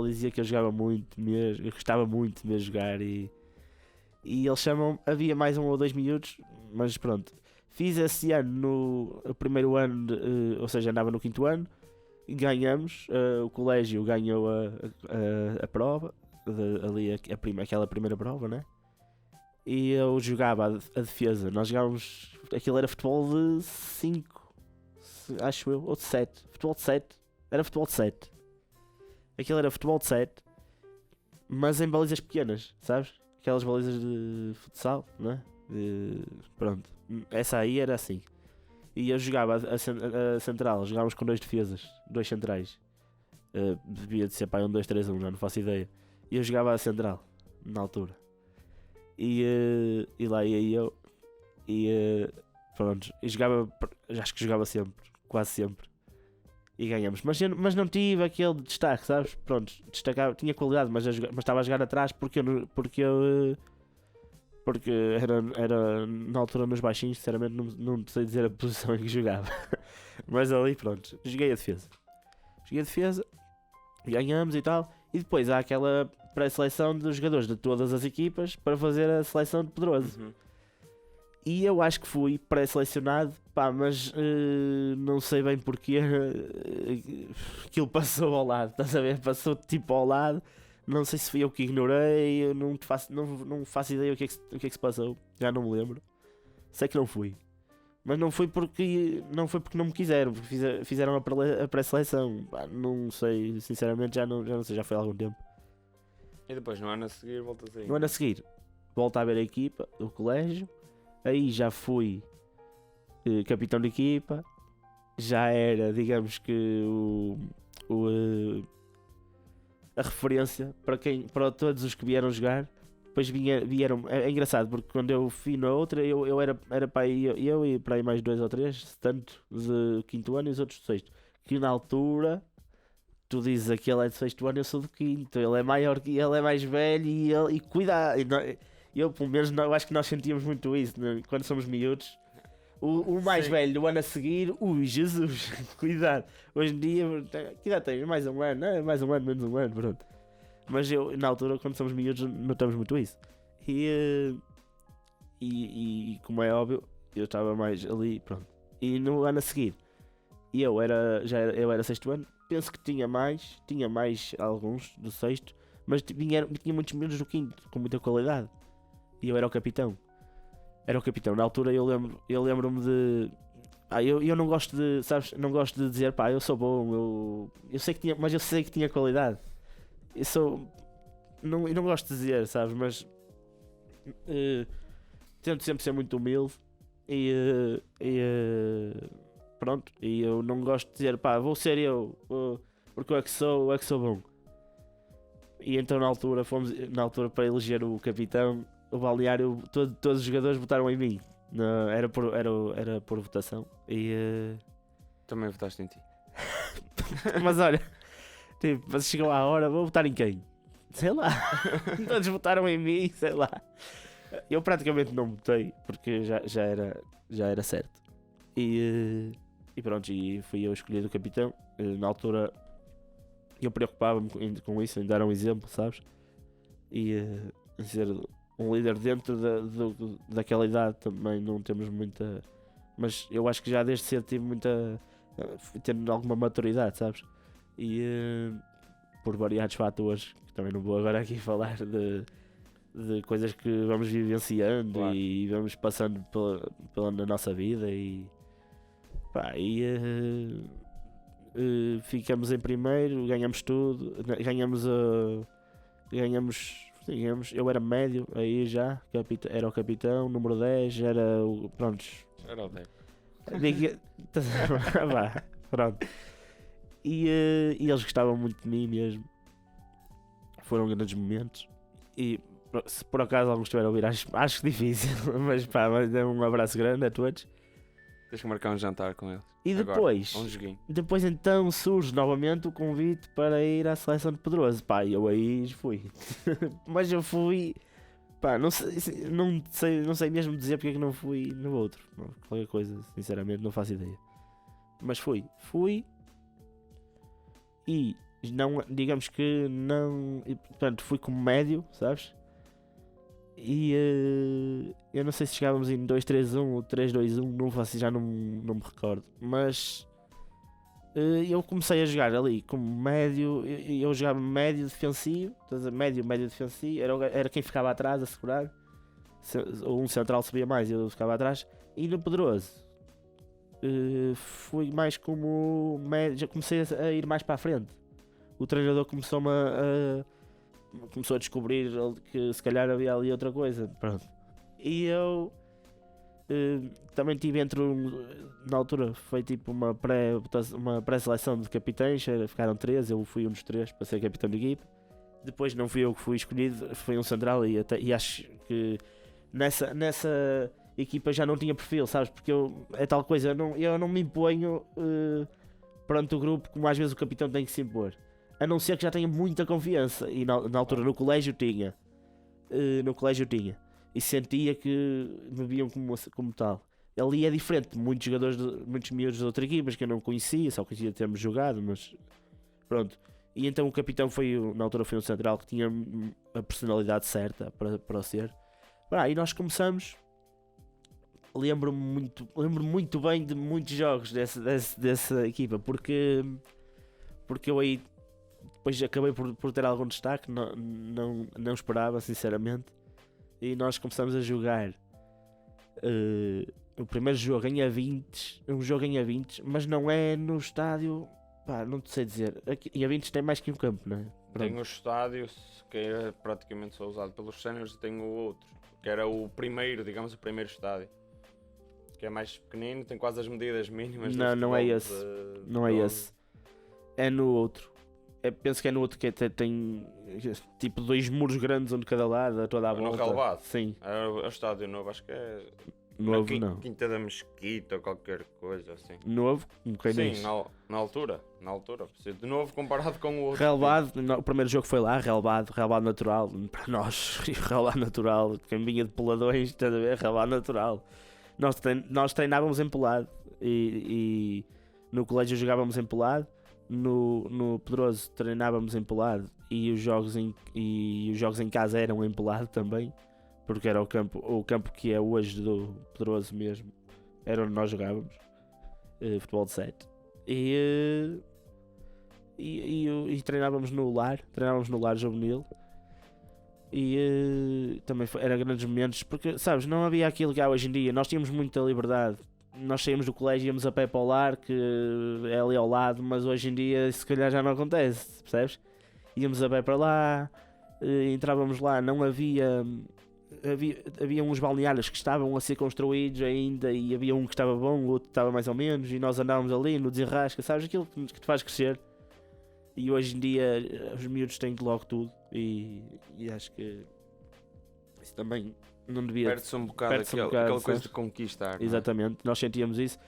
dizia que eu jogava muito mesmo, eu gostava muito de me jogar e ele chamou-me, havia mais 1 ou 2 minutos, mas pronto. Fiz esse ano, no primeiro ano, ou seja, andava no 5º ano, e ganhamos, o colégio ganhou a prova, aquela primeira prova, né? E eu jogava a defesa, nós jogávamos, aquilo era futebol de 5, acho eu, ou de 7, futebol de 7, era futebol de 7. Aquilo era futebol de 7, mas em balizas pequenas, sabes? Aquelas balizas de futsal, não é? Pronto, essa aí era assim. E eu jogava a central, jogávamos com 2 defesas, 2 centrais. Devia de ser para 1-2-3-1, já não faço ideia. E eu jogava a central, na altura. E lá ia eu. Pronto, e jogava, acho que jogava sempre, quase sempre. E ganhamos, mas não tive aquele destaque, sabes? Pronto, destacava, tinha qualidade, mas estava a jogar atrás porque era na altura nos baixinhos, sinceramente não sei dizer a posição em que jogava. Mas ali, pronto, joguei a defesa, ganhamos e tal. E depois há aquela pré-seleção dos jogadores de todas as equipas para fazer a seleção de Pedroso.
Uhum.
E eu acho que fui pré-selecionado, mas não sei bem porque aquilo passou ao lado, estás a ver? Passou tipo ao lado. Não sei se fui eu que ignorei, eu não faço ideia o que é que se passou, já não me lembro. Sei que não fui. Mas não foi porque não me quiseram, porque fizeram a pré-seleção. Não sei, sinceramente já não sei, já foi há algum tempo.
E depois no ano a seguir voltas aí.
No ano a seguir, volto a ver a equipa do colégio, aí já fui capitão de equipa, já era, digamos que a referência para todos os que vieram jogar. Depois vieram, é engraçado porque quando eu fui na outra, eu era para aí, eu e para aí mais 2 ou 3, tanto de 5º ano e os outros do 6º, que na altura tu dizes que ele é de 6º ano, eu sou do 5º, ele é maior que ele, é mais velho e cuidado. Eu pelo menos eu acho que nós sentíamos muito isso, né? Quando somos miúdos. O mais
Sim.
velho, o ano a seguir, Jesus, cuidado. Hoje em dia, que idade tens? Mais um ano, mais um ano, menos um ano, pronto. Mas eu, na altura, quando somos miúdos, notamos muito isso. E como é óbvio, eu estava mais ali, pronto. E no ano a seguir, eu era sexto ano, penso que tinha mais alguns do sexto, mas tinha muitos miúdos do quinto, com muita qualidade. E eu era o capitão. Na altura eu lembro-me de... eu não gosto de, sabes, não gosto de dizer, eu sou bom, eu sei que tinha, mas eu sei que tinha qualidade. Eu não gosto de dizer, sabes, mas tento sempre ser muito humilde pronto, e eu não gosto de dizer, vou ser eu, porque eu é que sou bom. E então na altura para eleger o capitão, o balneário, todos os jogadores votaram em mim. Era por votação. E
Também votaste em ti.
mas olha, tipo, chegou à hora, vou votar em quem? Sei lá. Todos votaram em mim, sei lá. Eu praticamente não votei, porque já era certo. E pronto, e fui eu escolhido o capitão. Na altura eu preocupava-me com isso, em dar um exemplo, sabes? E ser um líder dentro daquela idade também não temos muita... Mas eu acho que já desde cedo tive tendo alguma maturidade, sabes? E por variados fatores, que também não vou agora aqui falar de coisas que vamos vivenciando, claro, e vamos passando na nossa vida e ficamos em primeiro, ganhamos tudo, ganhamos, eu era médio, aí já, era o capitão, número 10, era o... Prontos.
Era o 10.
Pronto. E eles gostavam muito de mim mesmo. Foram grandes momentos. E se por acaso alguns estiverem a ouvir, acho difícil, mas dê um abraço grande a todos.
Tens que marcar um jantar com eles.
E depois,
agora, um joguinho.
Depois então surge novamente o convite para ir à seleção de Pedroso. Eu aí fui. Mas eu fui, não sei mesmo dizer porque é que não fui no outro. Qualquer coisa, sinceramente, não faço ideia. Mas fui. E não, digamos que não, portanto, fui como médio, sabes? E eu não sei se chegávamos em 2-3-1 ou 3-2-1, não faço, já não me recordo. Mas eu comecei a jogar ali como médio, eu jogava médio defensivo, médio defensivo, era quem ficava atrás a segurar. Ou um central subia mais e eu ficava atrás. E no Pedroso fui mais como médio, já comecei a ir mais para a frente. O treinador começou a descobrir que se calhar havia ali outra coisa. Pronto. E eu também tive na altura foi tipo uma pré-seleção de capitães, ficaram 3, eu fui um dos 3 para ser capitão de equipe. Depois não fui eu que fui escolhido, foi um central e acho que nessa equipa já não tinha perfil, sabes? Porque é tal coisa, eu não me imponho perante o grupo como às vezes o capitão tem que se impor. A não ser que já tenha muita confiança. E na altura no colégio tinha. E sentia que me viam como tal. Ali é diferente. Muitos jogadores, muitos miúdos de outra equipa que eu não conhecia, só conhecia termos jogado, mas pronto. E então o capitão na altura foi um central que tinha a personalidade certa para o ser. E nós começamos. Lembro-me muito bem de muitos jogos dessa equipa, porque eu aí depois acabei por ter algum destaque, não esperava, sinceramente. E nós começamos a jogar o primeiro jogo em A20, mas não é no estádio, não te sei dizer. Em A20 tem mais que um campo, não é?
Tem o estádio que era praticamente só usado pelos séniores, e tem o outro, que era o primeiro estádio, que é mais pequenino, tem quase as medidas mínimas.
Não é esse. Não é esse. É no outro. Penso que é no outro que tem tipo 2 muros grandes, um de cada lado, a toda a volta.
No relevado?
Sim.
É o estádio novo, acho que é...
Novo não.
Quinta da Mesquita ou qualquer coisa assim.
Novo?
Sim, na altura. De novo comparado com o outro.
Relevado, o primeiro jogo foi lá, relevado natural. Para nós, relevado natural. Quem vinha de peladões, estás a ver? Relevado natural. Nós treinávamos em pelado. E no colégio jogávamos em pelado. no Pedroso treinávamos em pelado e os jogos em casa eram em pelado também, porque era o campo que é hoje do Pedroso mesmo, era onde nós jogávamos futebol de 7 e treinávamos no lar juvenil e também era grandes momentos, porque sabes, não havia aquilo que há hoje em dia, nós tínhamos muita liberdade. Nós saímos do colégio e íamos a pé para o lar, que é ali ao lado, mas hoje em dia se calhar já não acontece, percebes? Íamos a pé para lá, entrávamos lá, não havia uns balneários que estavam a ser construídos ainda e havia um que estava bom, o outro estava mais ou menos, e nós andávamos ali no desenrasca, sabes? Aquilo que te faz crescer. E hoje em dia os miúdos têm logo tudo e acho que isso também não devia...
Perde-se um bocado aquela coisa de conquistar.
Exatamente, nós sentíamos isso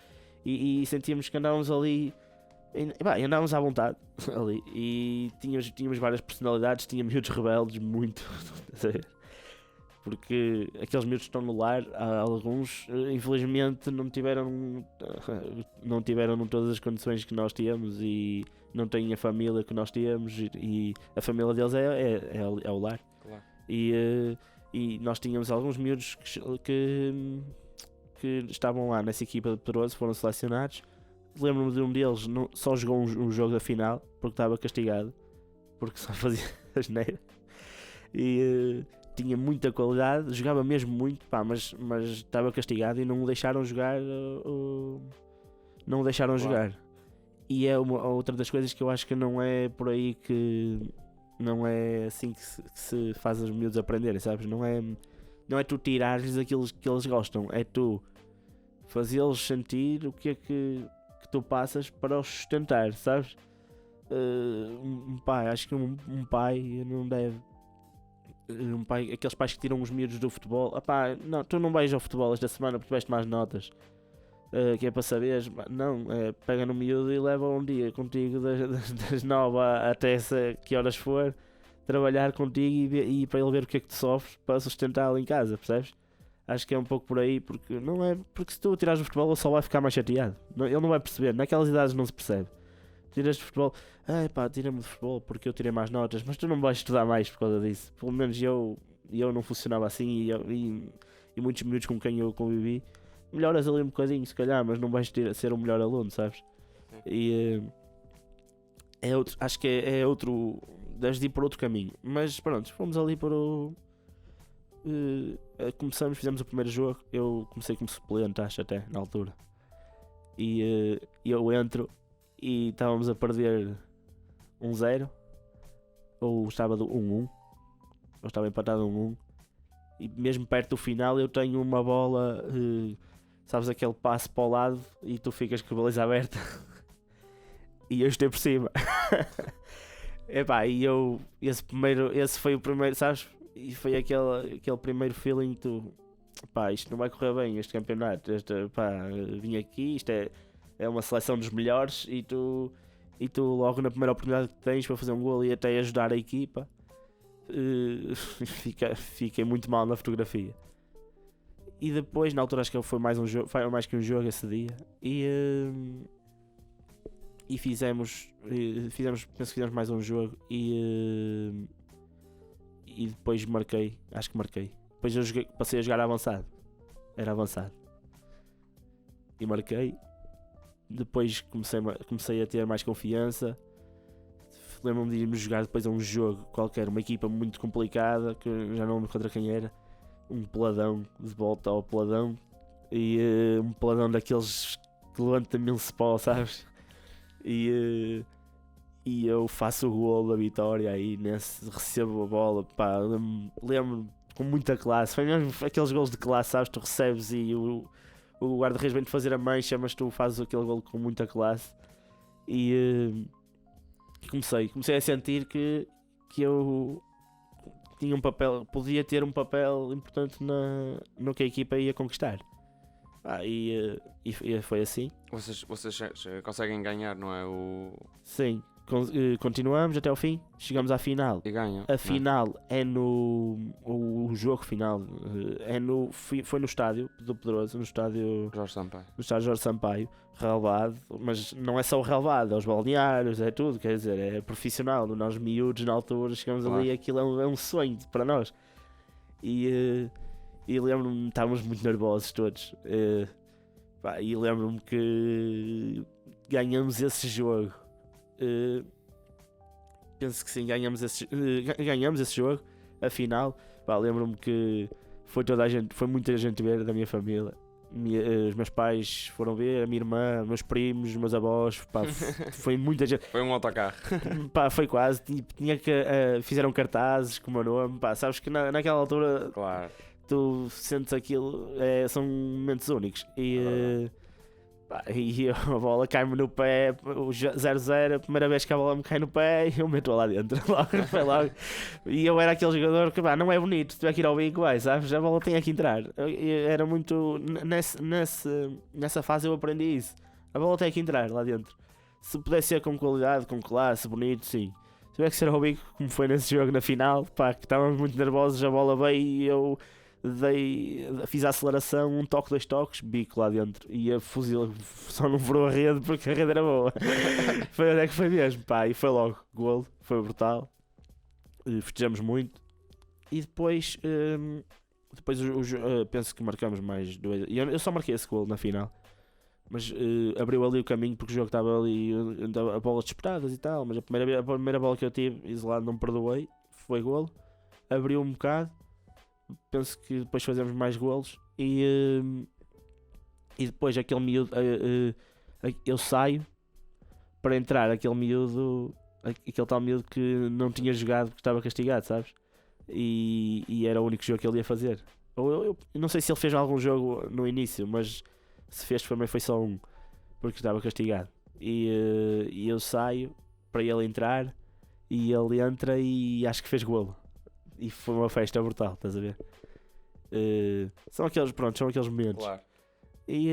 e sentíamos que andávamos ali e andávamos à vontade ali e tínhamos várias personalidades, tínhamos miúdos rebeldes, muito, porque aqueles miúdos que estão no lar, alguns infelizmente não tiveram todas as condições que nós tínhamos e não têm a família que nós tínhamos e a família deles é o lar.
Claro.
E nós tínhamos alguns miúdos que estavam lá nessa equipa de Pedroso, foram selecionados. Lembro-me de um deles, só jogou um jogo da final porque estava castigado, porque só fazia asneira. E tinha muita qualidade, jogava mesmo muito, mas estava castigado e não o deixaram jogar. Não o deixaram jogar. E é outra das coisas que eu acho que não é por aí que... Não é assim que se faz os miúdos aprenderem, sabes? Não é tu tirares aquilo que eles gostam, é tu fazê-los sentir o que é que tu passas para os sustentar, sabes? Um pai, acho que um pai não deve... Um pai, aqueles pais que tiram os miúdos do futebol, não, tu não vais ao futebol esta semana porque tiveste mais notas. Que é para saberes, não, pega no miúdo e leva um dia contigo das 9 até que horas for, trabalhar contigo e para ele ver o que é que tu sofres para sustentá-lo em casa, percebes? Acho que é um pouco por aí, porque se tu tirares do futebol ele só vai ficar mais chateado, ele não vai perceber, naquelas idades não se percebe. Tiras do futebol, tira-me do futebol porque eu tirei mais notas, mas tu não vais estudar mais por causa disso, pelo menos eu não funcionava assim e muitos miúdos com quem eu convivi. Melhoras ali um bocadinho, se calhar, mas não vais ser o melhor aluno, sabes? E acho que é outro. Deves de ir por outro caminho. Mas pronto, fomos ali para o. Fizemos o primeiro jogo. Eu comecei como suplente, acho, até na altura. E eu entro e estávamos a perder 1-0. Ou estava do 1-1. Ou estava empatado 1-1. E mesmo perto do final eu tenho uma bola. Sabes, aquele passe para o lado e tu ficas com a baliza aberta e eu estou por cima. Esse foi o primeiro, sabes? E foi aquele primeiro feeling que tu, isto não vai correr bem, este campeonato, vim aqui, isto é uma seleção dos melhores e tu logo na primeira oportunidade que tens para fazer um gol e até ajudar a equipa, fiquei muito mal na fotografia. E depois, na altura, acho que foi mais que um jogo esse dia. E fizemos, penso que fizemos mais um jogo. E depois acho que marquei. Depois eu passei a jogar avançado. Era avançado. E marquei. Depois comecei a ter mais confiança. Lembro-me de irmos jogar depois a um jogo qualquer, uma equipa muito complicada, que eu já não lembro contra quem era. Um peladão, de volta ao peladão, e um peladão daqueles que levanta 1000 pó, sabes? E eu faço o golo da vitória aí, recebo a bola, lembro com muita classe, foi mesmo aqueles golos de classe, sabes? Tu recebes e o guarda-redes vem-te fazer a mancha, mas tu fazes aquele golo com muita classe. E comecei a sentir que eu tinha um papel, podia ter um papel importante no que a equipa ia conquistar. E foi assim.
Vocês conseguem ganhar, não é?
Sim. continuamos até ao fim, chegamos à final.
E ganham.
A final é no. O jogo final foi no estádio do Pedroso, no estádio Jorge Sampaio, relevado, mas não é só o relevado, é os balneários, é tudo, quer dizer, é profissional. Nós miúdos na altura chegamos ali, aquilo é um sonho para nós. E lembro-me, estávamos muito nervosos todos. E lembro-me que ganhamos esse jogo. Penso que sim, ganhamos esse jogo. Afinal, lembro-me que foi muita gente ver da minha família. Os meus pais foram ver, a minha irmã, meus primos, meus avós. Foi muita gente.
Foi um autocarro.
Foi quase. Fizeram cartazes com o meu nome. Sabes que naquela altura,
claro,
tu sentes aquilo. São momentos únicos. E a bola cai-me no pé, o 0-0, a primeira vez que a bola me cai no pé, eu meto lá dentro. Foi logo. E eu era aquele jogador que não é bonito, se tiver que ir ao bico, sabes? A bola tem que entrar. Era muito. Nessa fase eu aprendi isso. A bola tem que entrar lá dentro. Se pudesse ser com qualidade, com classe, bonito, sim. Se tiver que ser ao bico, como foi nesse jogo na final, que estávamos muito nervosos, a bola veio e eu. Fiz a aceleração, um toque, 2 toques, bico lá dentro e a fuzil só não furou a rede porque a rede era boa. Foi mesmo, e foi logo golo, foi brutal, festejamos muito e depois penso que marcamos mais 2, e eu só marquei esse golo na final, mas abriu ali o caminho porque o jogo estava ali a bolas disputadas e tal, mas a primeira bola que eu tive, isolado, não perdoei, foi golo, abriu um bocado. Penso que depois fazemos mais golos e depois aquele miúdo, eu saio para entrar aquele tal miúdo que não tinha jogado porque estava castigado, sabes? E era o único jogo que ele ia fazer. Eu não sei se ele fez algum jogo no início, mas se fez também foi só um, porque estava castigado. E eu saio para ele entrar e ele entra e acho que fez golo. E foi uma festa brutal, estás a ver? São aqueles momentos.
Claro.
E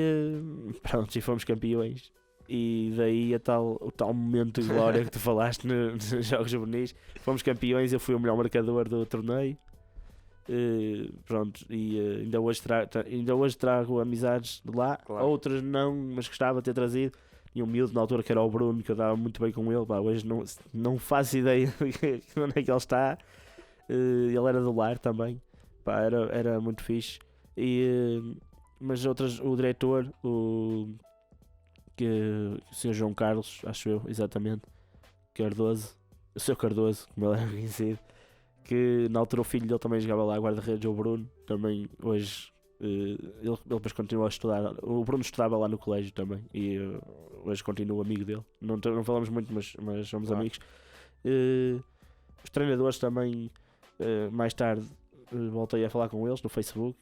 e fomos campeões. E daí o tal momento de glória que tu falaste nos Jogos Juvenis. Fomos campeões, eu fui o melhor marcador do torneio. Ainda hoje trago amizades de lá.
Claro.
Outras não, mas gostava de ter trazido. E um miúdo na altura que era o Bruno, que eu dava muito bem com ele. Hoje não faço ideia de onde é que ele está. Ele era do lar também, era muito fixe. Mas outras, o diretor, o Sr. João Carlos, acho eu, exatamente, Cardoso, o Sr. Cardoso, como ele era conhecido, que na altura o filho dele também jogava lá, guarda-redes, o Bruno, também hoje, ele depois continua a estudar. O Bruno estudava lá no colégio também e hoje continua amigo dele. Não falamos muito, mas somos amigos. Os treinadores também. Mais tarde voltei a falar com eles no Facebook.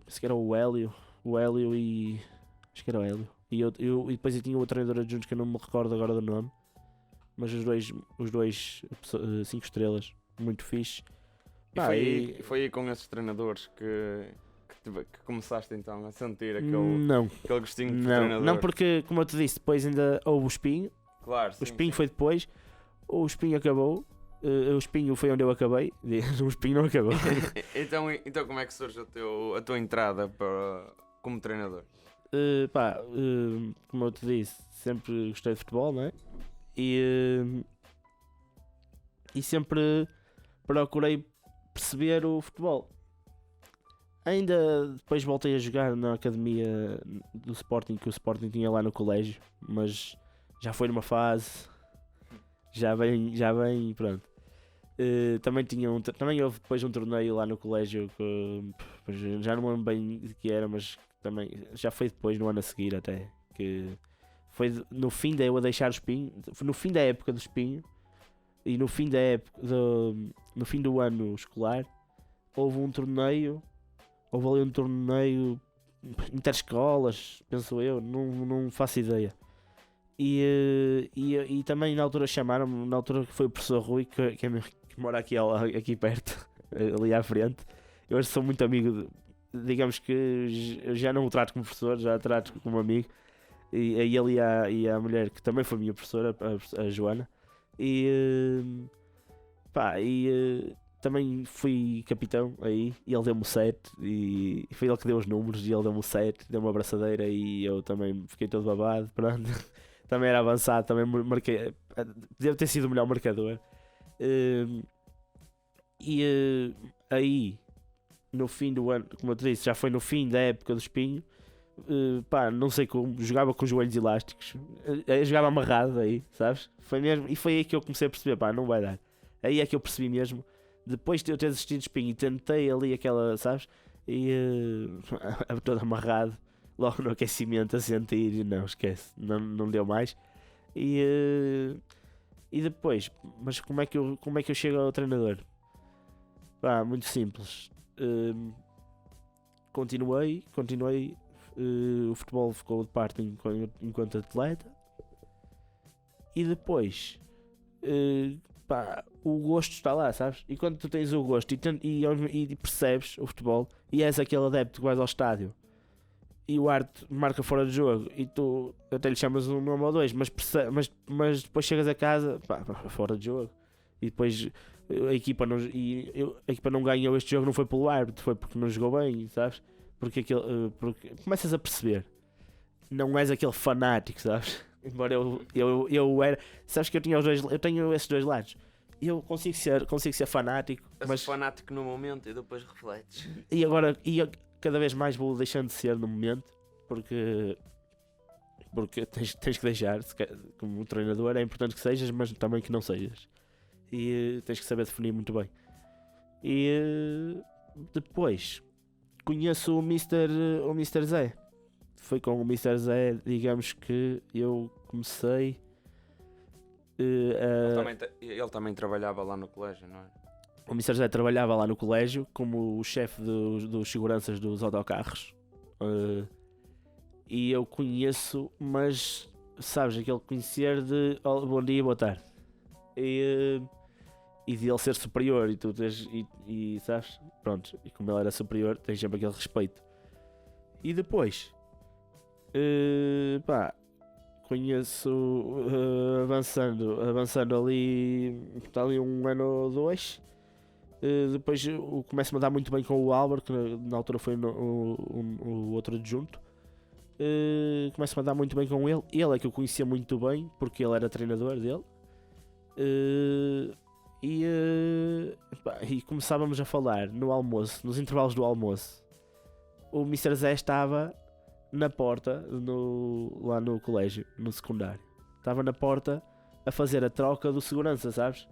Penso que era o Hélio e. Acho que era o Hélio. E depois eu tinha o treinador adjunto que eu não me recordo agora do nome. Mas os dois 5 estrelas, muito fixe.
E foi aí com esses treinadores que começaste então a sentir aquele gostinho de treinador?
Não, porque como eu te disse, depois ainda houve o Espinho.
Claro,
o Espinho foi depois. O Espinho acabou. O Espinho foi onde eu acabei. O Espinho não acabou.
então como é que surge a tua entrada como treinador?
Como eu te disse, sempre gostei de futebol, não é? E sempre procurei perceber o futebol. Ainda depois voltei a jogar na academia do Sporting, que o Sporting tinha lá no colégio, mas já foi numa fase, já bem, pronto. Também houve depois um torneio lá no colégio que já não lembro bem de que era, mas também já foi depois, no ano a seguir até, que foi no fim de eu a deixar o Espinho, no fim da época do Espinho e no fim do ano escolar houve ali um torneio interescolas, penso eu, não faço ideia. E também na altura chamaram-me, na altura que foi o professor Rui, que mora aqui perto, ali à frente. Eu hoje sou muito amigo, digamos que eu já não o trato como professor, já o trato como amigo. E a ele e a mulher que também foi minha professora, a Joana. E pá, também fui capitão aí e ele deu-me o 7 e foi ele que deu os números e ele deu-me o 7, deu-me uma abraçadeira e eu também fiquei todo babado, pronto. Também era avançado, também marquei, deve ter sido o melhor marcador. Aí, no fim do ano, como eu te disse, já foi no fim da época do espinho, pá, não sei como, jogava com os joelhos elásticos, eu jogava amarrado aí, sabes? Foi mesmo, e foi aí que eu comecei a perceber, pá, não vai dar. Aí é que eu percebi mesmo, depois de eu ter desistido de espinho e tentei ali aquela, sabes? E todo amarrado, logo no aquecimento a sentir, e não, esquece, não deu mais. E depois, mas como é que eu chego ao treinador? Pá, muito simples. Continuei, o futebol ficou de parte enquanto atleta e depois pá, o gosto está lá, sabes? E quando tu tens o gosto e percebes o futebol e és aquele adepto que vais ao estádio e o árbitro marca fora de jogo e tu até lhe chamas um nome ou dois, mas depois chegas a casa, pá, fora de jogo, e depois a equipa não ganhou este jogo, não foi pelo árbitro, foi porque não jogou bem, sabes? Porque começas a perceber, não és aquele fanático, sabes? Embora eu era, sabes que eu tenho esses dois lados. Eu consigo ser fanático,
mas fanático no momento e depois refletes.
E agora cada vez mais vou deixando de ser no momento, porque tens que deixar, como treinador é importante que sejas, mas também que não sejas. E tens que saber definir muito bem. E depois conheço o Mr. Zé. Foi com o Mr. Zé, digamos, que eu comecei.
Ele também trabalhava lá no colégio, não é?
O Mr. Zé trabalhava lá no colégio como o chefe dos seguranças dos autocarros. E eu conheço, mas sabes, aquele conhecer de bom dia, boa tarde. E de ele ser superior e tu tens, e sabes, pronto, e como ele era superior tens sempre aquele respeito. E depois pá, conheço avançando ali, está ali um ano ou dois. Depois começo-me a dar muito bem com o Álvaro, que na altura foi o outro adjunto. Começo-me a dar muito bem com ele. Ele é que eu conhecia muito bem, porque ele era treinador dele. E começávamos a falar no almoço, nos intervalos do almoço. O Mr. Zé estava na porta, lá no colégio, no secundário. Estava na porta a fazer a troca do segurança, sabes?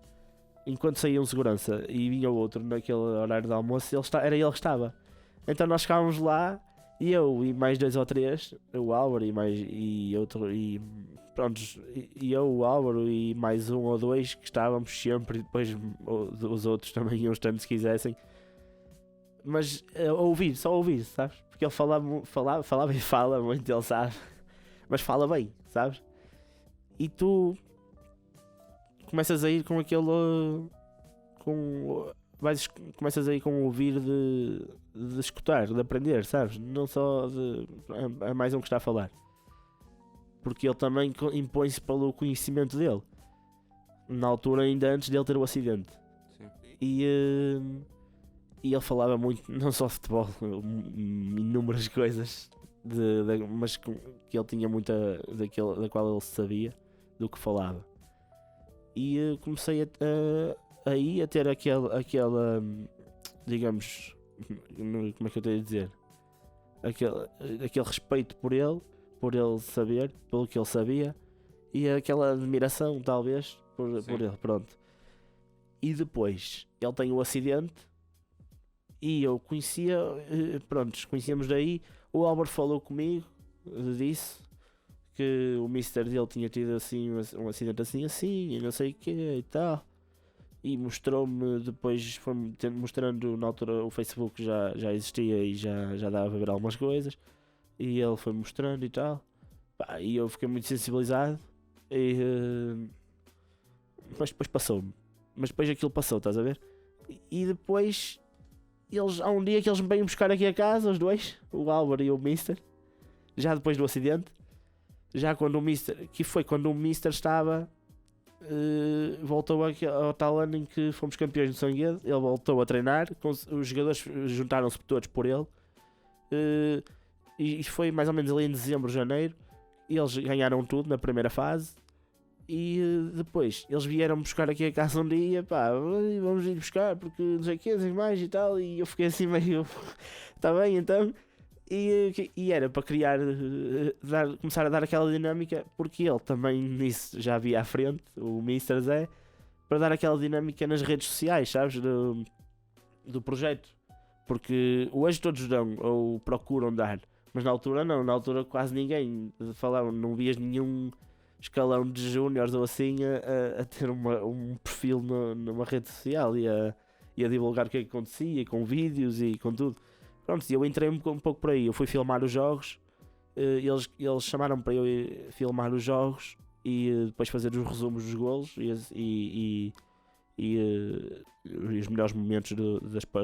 Enquanto saía um segurança e vinha o outro naquele horário de almoço, era ele que estava. Então nós ficávamos lá, e eu e mais 2 ou 3, o Álvaro e eu, o Álvaro e mais 1 ou 2 que estávamos sempre, e depois os outros também iam estando se quisessem. Mas só ouvir, sabes? Porque ele falava e fala muito, ele sabe. Mas fala bem, sabes? E tu começas a ir com aquele. Começas a ir com o ouvir de escutar, de aprender, sabes? Não só de. É mais um que está a falar. Porque ele também impõe-se pelo conhecimento dele. Na altura, ainda antes dele ter o acidente.
Sim.
E ele falava muito, não só de futebol, inúmeras coisas, mas que ele tinha muita da qual ele sabia, do que falava. E comecei a ter aquela, digamos, como é que eu tenho a dizer? Aquele respeito por ele saber, pelo que ele sabia, e aquela admiração, talvez, por ele, pronto. E depois, ele tem o acidente, e eu conhecíamos daí. O Álvaro falou comigo disso, que o mister dele tinha tido assim um acidente assim, e não sei o que e tal. E mostrou-me, depois foi-me mostrando, na altura o Facebook já existia e já dava a ver algumas coisas. E ele foi mostrando e tal. Pá, e eu fiquei muito sensibilizado. Mas depois passou-me. Mas depois aquilo passou, estás a ver? E depois há um dia que eles me vêm buscar aqui a casa, os dois, o Álvaro e o Mister, já depois do acidente. já quando o Mister, que foi quando o Mister estava, voltou ao tal ano em que fomos campeões no Sanguedo, ele voltou a treinar, os jogadores juntaram-se todos por ele, e foi mais ou menos ali em dezembro, janeiro, eles ganharam tudo na primeira fase, e depois eles vieram buscar aqui a casa um dia, pá, vamos ir buscar porque não sei o que, não sei mais e tal, e eu fiquei assim meio, está bem então. E era para criar, começar a dar aquela dinâmica, porque ele também nisso já havia à frente, o Mr. Zé, para dar aquela dinâmica nas redes sociais, sabes, do projeto. Porque hoje todos dão, ou procuram dar, mas na altura não, na altura quase ninguém falava, não vias nenhum escalão de júniores ou assim a ter um perfil numa rede social e a divulgar o que é que acontecia, com vídeos e com tudo. Pronto, eu entrei um pouco por aí, eu fui filmar os jogos, eles chamaram para eu filmar os jogos e depois fazer os resumos dos golos e os melhores momentos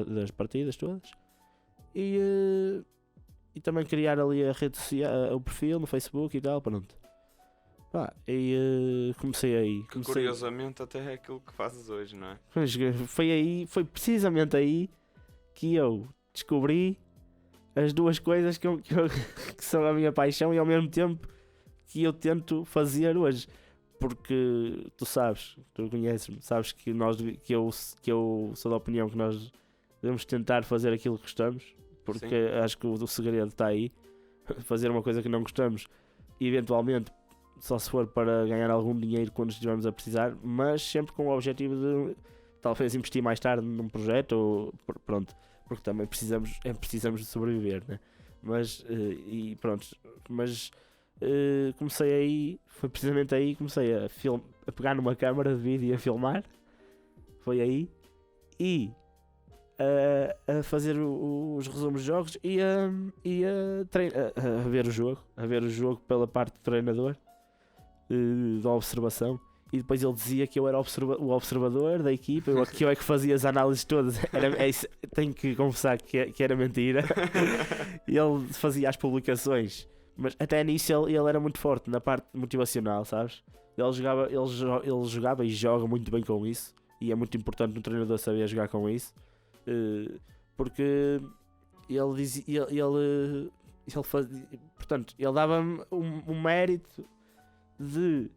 das partidas todas. E também criar ali a rede social, o perfil no Facebook e tal, pronto. Pá, e comecei aí.
Que curiosamente até é aquilo que fazes hoje, não é?
Foi precisamente aí que eu descobri as duas coisas que são a minha paixão e ao mesmo tempo que eu tento fazer hoje, porque tu sabes, tu conheces-me, sabes que eu sou da opinião que nós devemos tentar fazer aquilo que gostamos, porque
Sim.
acho que o segredo está aí. Fazer uma coisa que não gostamos, eventualmente só se for para ganhar algum dinheiro quando estivermos a precisar, mas sempre com o objetivo de talvez investir mais tarde num projeto ou pronto, porque também precisamos de sobreviver, né? Mas comecei aí, foi precisamente aí que comecei a pegar numa câmara de vídeo e a filmar, foi aí, e a fazer os resumos de jogos e a ver o jogo pela parte do treinador, da observação, e depois ele dizia que eu era o observador da equipa, que eu é que fazia as análises todas. Tenho que confessar que era mentira. E ele fazia as publicações, mas até nisso ele era muito forte na parte motivacional, sabes? Ele jogava e joga muito bem com isso, e é muito importante no treinador saber jogar com isso, porque ele dizia, portanto, ele dava-me um mérito de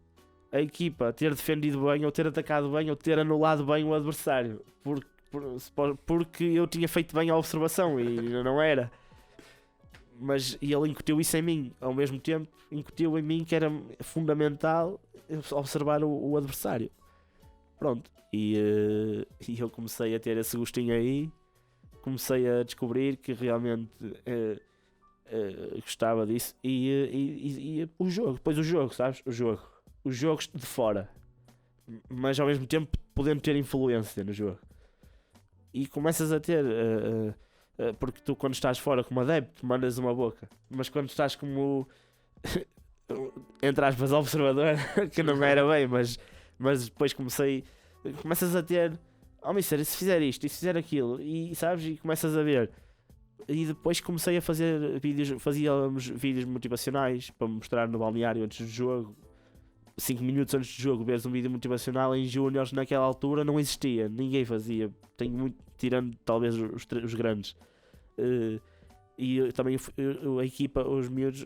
a equipa ter defendido bem, ou ter atacado bem, ou ter anulado bem o adversário, porque eu tinha feito bem a observação e não era. Mas ele incutiu isso em mim, ao mesmo tempo incutiu em mim que era fundamental observar o adversário. Pronto, e eu comecei a ter esse gostinho aí, comecei a descobrir que realmente gostava disso, e o jogo, sabes? Os jogos de fora, mas ao mesmo tempo podendo ter influência no jogo, e começas a ter, porque tu quando estás fora como adepto mandas uma boca, mas quando estás como entre aspas observador, que não era bem, mas depois começas a ter, mister, se fizer isto e se fizer aquilo, e sabes, e começas a ver. E depois comecei a fazer fazíamos vídeos motivacionais para mostrar no balneário antes do jogo. 5 minutos antes do jogo, vês um vídeo motivacional em júniores, naquela altura não existia, ninguém fazia, tenho muito, tirando talvez os grandes. E eu também a equipa, os miúdos,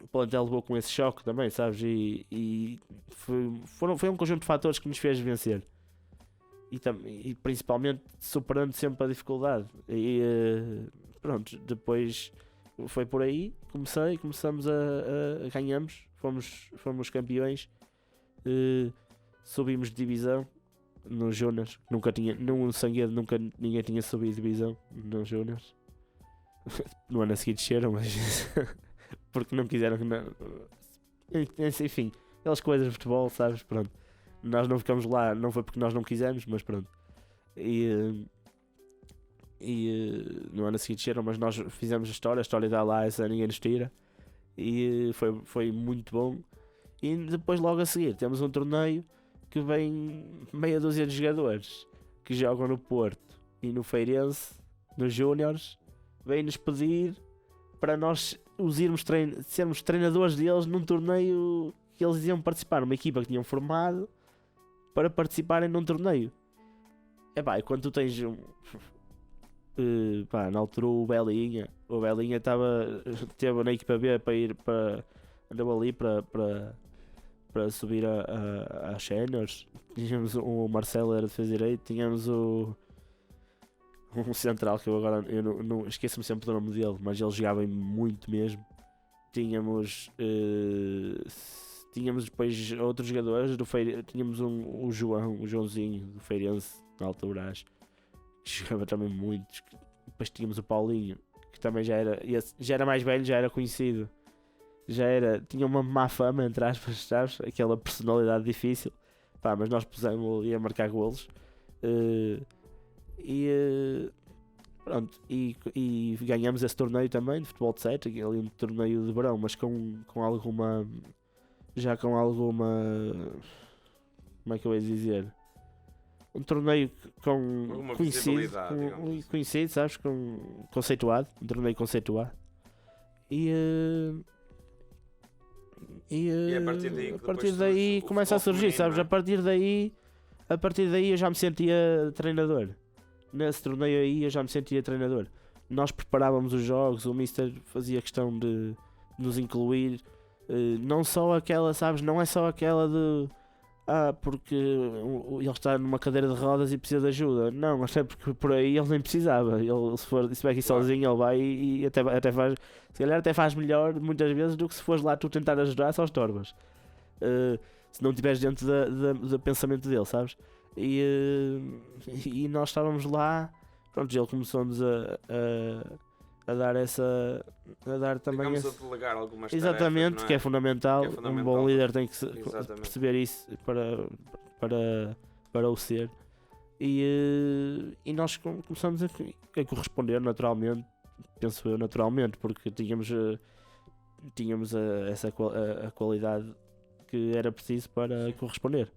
o plantel levou com esse choque também, sabes? E foi um conjunto de fatores que nos fez vencer. E principalmente superando sempre a dificuldade. E pronto, depois foi por aí, começamos a ganhamos, fomos campeões, subimos de divisão nos Júniors, no Sanguedo nunca ninguém tinha subido de divisão nos Júniors. No ano a seguir desceram, mas porque não quiseram que não. Enfim, aquelas coisas de futebol, sabes? Pronto. Nós não ficamos lá, não foi porque nós não quisemos, mas pronto. E no ano a seguir desceram, mas nós fizemos a história está lá, essa ninguém nos tira. E foi muito bom. E depois logo a seguir temos um torneio que vem meia dúzia de jogadores que jogam no Porto e no Feirense, nos Júniors, vêm-nos pedir para nós sermos treinadores deles num torneio que eles iam participar, uma equipa que tinham formado para participarem num torneio. E quando tu tens na altura o Belinha esteve na equipa B andou ali para subir a Séniores. Tínhamos o Marcelo era defesa direito, tínhamos um central que eu agora não esqueço-me sempre do nome dele, mas ele jogava muito mesmo. Tínhamos depois outros jogadores do Feirense, tínhamos o Joãozinho do Feirense na altura, acho que jogava também muito. Depois tínhamos o Paulinho, que também já era mais velho, já era conhecido, tinha uma má fama, entre aspas, sabes? Aquela personalidade difícil, mas nós pusemos ali a marcar golos. Pronto, e ganhamos esse torneio também de futebol de 7, ali um torneio de verão, mas com alguma, como é que eu ia dizer, um torneio com conhecido, sabes, conceituado, um torneio conceituado. E a partir daí começa a surgir, sabes? A partir daí eu já me sentia treinador. Nesse torneio aí eu já me sentia treinador. Nós preparávamos os jogos, o Mister fazia questão de nos incluir. Não só aquela, sabes? Não é só aquela de porque ele está numa cadeira de rodas e precisa de ajuda. Não, até porque por aí ele nem precisava. Ele, se estiver aqui sozinho, ele vai e até faz, se calhar até faz melhor muitas vezes do que se fores lá tu tentar ajudar, só estorbas. Se não estiveres dentro do pensamento dele, sabes? E nós estávamos lá, pronto, ele começou-nos a dar também
a delegar algumas
exatamente,
tarefas,
que é fundamental. Um bom líder tem que perceber isso para o ser. E nós começamos a corresponder naturalmente, penso eu, porque tínhamos a qualidade que era preciso para corresponder.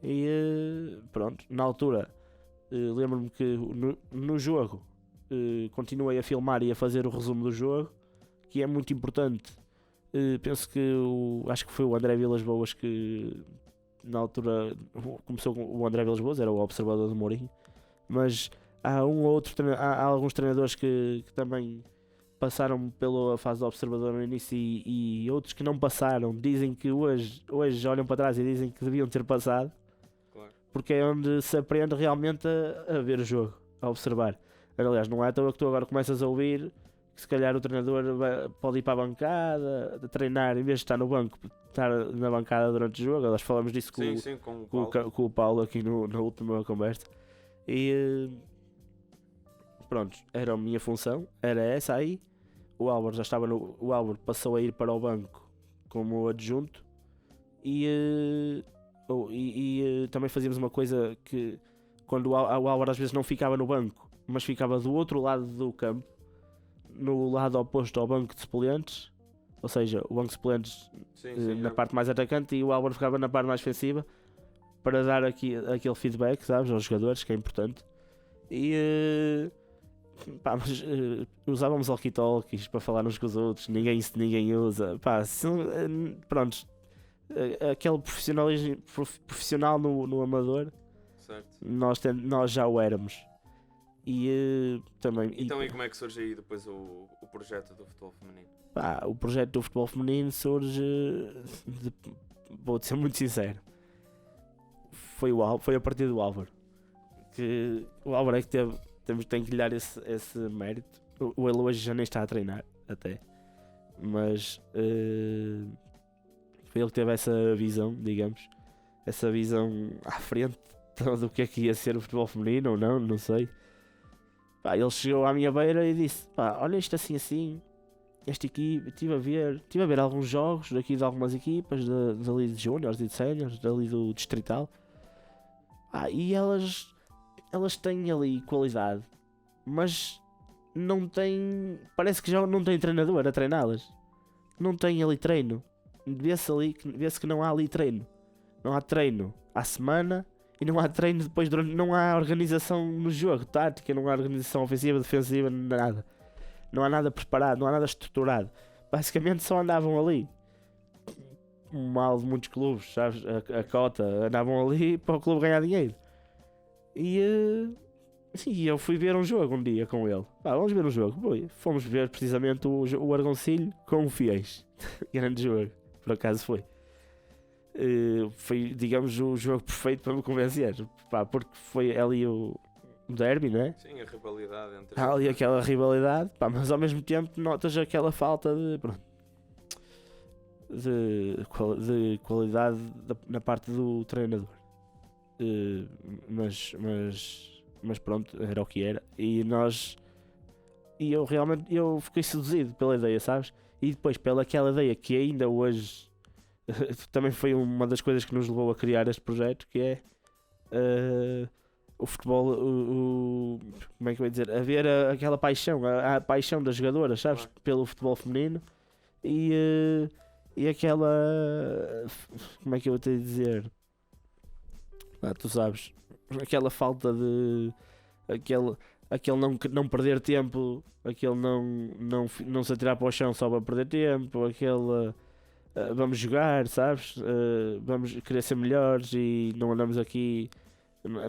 E pronto, na altura lembro-me que no jogo continuei a filmar e a fazer o resumo do jogo, que é muito importante. Penso que acho que foi o André Vilas Boas que na altura começou com o André Vilas Boas, era o observador do Mourinho, mas há alguns treinadores que também passaram pela fase do observador no início e outros que não passaram, dizem que hoje olham para trás e dizem que deviam ter passado,
claro.
Porque é onde se aprende realmente a ver o jogo, a observar. Aliás, não é à toa que tu agora começas a ouvir que se calhar o treinador pode ir para a bancada, de treinar, em vez de estar no banco, estar na bancada durante o jogo. Nós falamos disso com o Paulo aqui na última conversa. E pronto, era a minha função, era essa aí. O Álvaro o Álvaro passou a ir para o banco como adjunto e também fazíamos uma coisa que quando o Álvaro às vezes não ficava no banco, mas ficava do outro lado do campo, no lado oposto ao banco de suplentes, ou seja, o banco de suplentes na parte mais atacante e o Álvaro ficava na parte mais defensiva para dar aquele feedback, sabes, aos jogadores, que é importante. E mas usávamos walkie-talkies para falar uns com os outros, ninguém usa. Pronto, aquele profissional no amador,
certo.
Nós já o éramos. E também.
Então, e como é que surge aí depois o projeto do futebol feminino?
O projeto do futebol feminino surge, vou-te ser muito sincero, foi a partir do Álvaro. Que o Álvaro é que tem que lhe dar esse mérito. Ele hoje já nem está a treinar, até. Mas foi ele que teve essa visão, digamos. Essa visão à frente do que é que ia ser o futebol feminino ou não sei. Ele chegou à minha beira e disse: olha isto assim. Esta equipe, estive a ver alguns jogos daqui de algumas equipas, dali de Júniors e de Séniores, dali do Distrital. E elas têm ali qualidade, mas não têm. Parece que já não tem treinador a treiná-las. Não tem ali treino. Vê-se que não há ali treino. Não há treino à semana e não há treino depois não há organização no jogo, tática, não há organização ofensiva, defensiva, nada. Não há nada preparado, não há nada estruturado. basicamente só andavam ali. Mal de muitos clubes, sabes? A cota, andavam ali para o clube ganhar dinheiro. E sim, eu fui ver um jogo um dia com ele. Vamos ver um jogo. Fomos ver precisamente o Argoncilho com o Fiéis. Grande jogo, por acaso foi. Foi, digamos, o jogo perfeito para me convencer. Porque foi ali o derby, não é?
Sim, a rivalidade entre.
Há ali aquela rivalidade, mas ao mesmo tempo notas aquela falta de qualidade na parte do treinador. Mas pronto, era o que era. E eu realmente fiquei seduzido pela ideia, sabes? E depois pela aquela ideia que ainda hoje também foi uma das coisas que nos levou a criar este projeto, que é o futebol, como é que eu ia dizer? Haver aquela paixão, a paixão das jogadoras, sabes?
Claro.
Pelo futebol feminino e aquela, como é que eu ia te dizer? Tu sabes, aquela falta de aquele não perder tempo, aquele não se atirar para o chão só para perder tempo, aquele vamos jogar, sabes? Vamos querer ser melhores e não andamos aqui.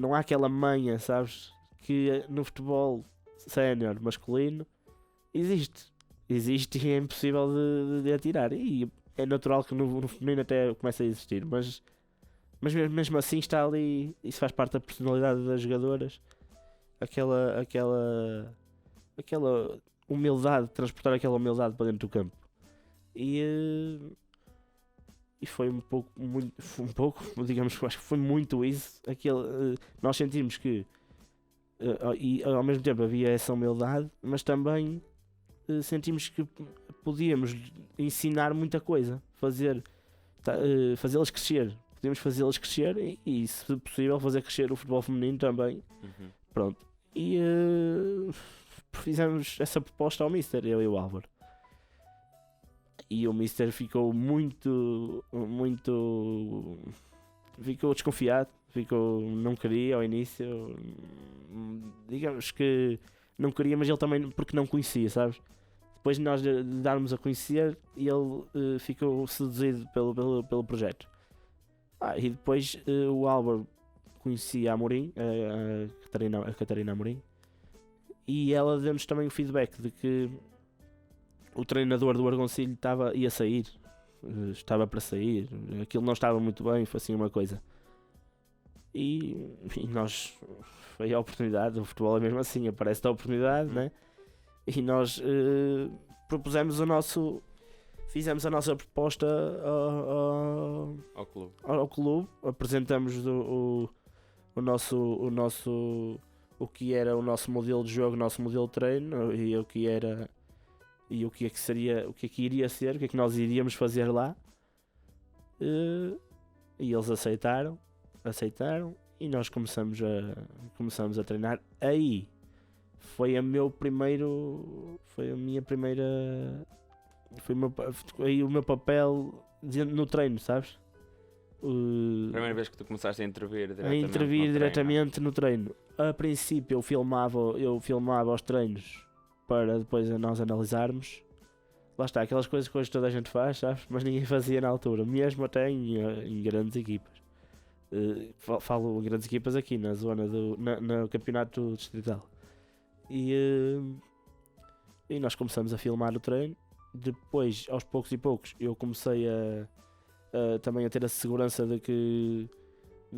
Não há aquela manha, sabes? Que no futebol sénior masculino existe e é impossível de atirar. E é natural que no feminino até comece a existir, mas mesmo assim está ali. Isso faz parte da personalidade das jogadoras. Aquela humildade, transportar aquela humildade para dentro do campo. E foi um pouco, digamos, acho que foi muito isso. Nós sentimos que, e ao mesmo tempo havia essa humildade, mas também sentimos que podíamos ensinar muita coisa, fazê-las crescer. Podíamos fazê-las crescer e, se possível, fazer crescer o futebol feminino também. Pronto. E fizemos essa proposta ao Mister, eu e o Álvaro. E o Mister ficou ficou desconfiado, não queria ao início, digamos que não queria, mas ele também porque não conhecia, sabes? Depois de nós lhe darmos a conhecer, ele ficou seduzido pelo projeto. E depois o Álvaro conhecia a Amorim, a Catarina Amorim, e ela deu-nos também o feedback de que o treinador do Argoncilho ia sair, estava para sair, aquilo não estava muito bem, foi assim uma coisa. E nós, foi a oportunidade, o futebol é mesmo assim, aparece a oportunidade, né? E nós fizemos a nossa proposta ao clube, apresentamos o que era o nosso modelo de jogo, o nosso modelo de treino e o que era e o que é que seria, o que é que iria ser, o que é que nós iríamos fazer lá. E eles aceitaram e nós começamos a treinar. Aí foi o meu papel no treino, sabes?
Primeira vez que tu começaste a intervir
diretamente no treino. A princípio eu filmava os treinos para depois nós analisarmos. Lá está, aquelas coisas que hoje toda a gente faz, sabes? Mas ninguém fazia na altura, mesmo até em grandes equipas. Falo em grandes equipas aqui na zona no campeonato distrital. E nós começamos a filmar o treino. Depois, aos poucos e poucos, eu comecei também a ter a segurança de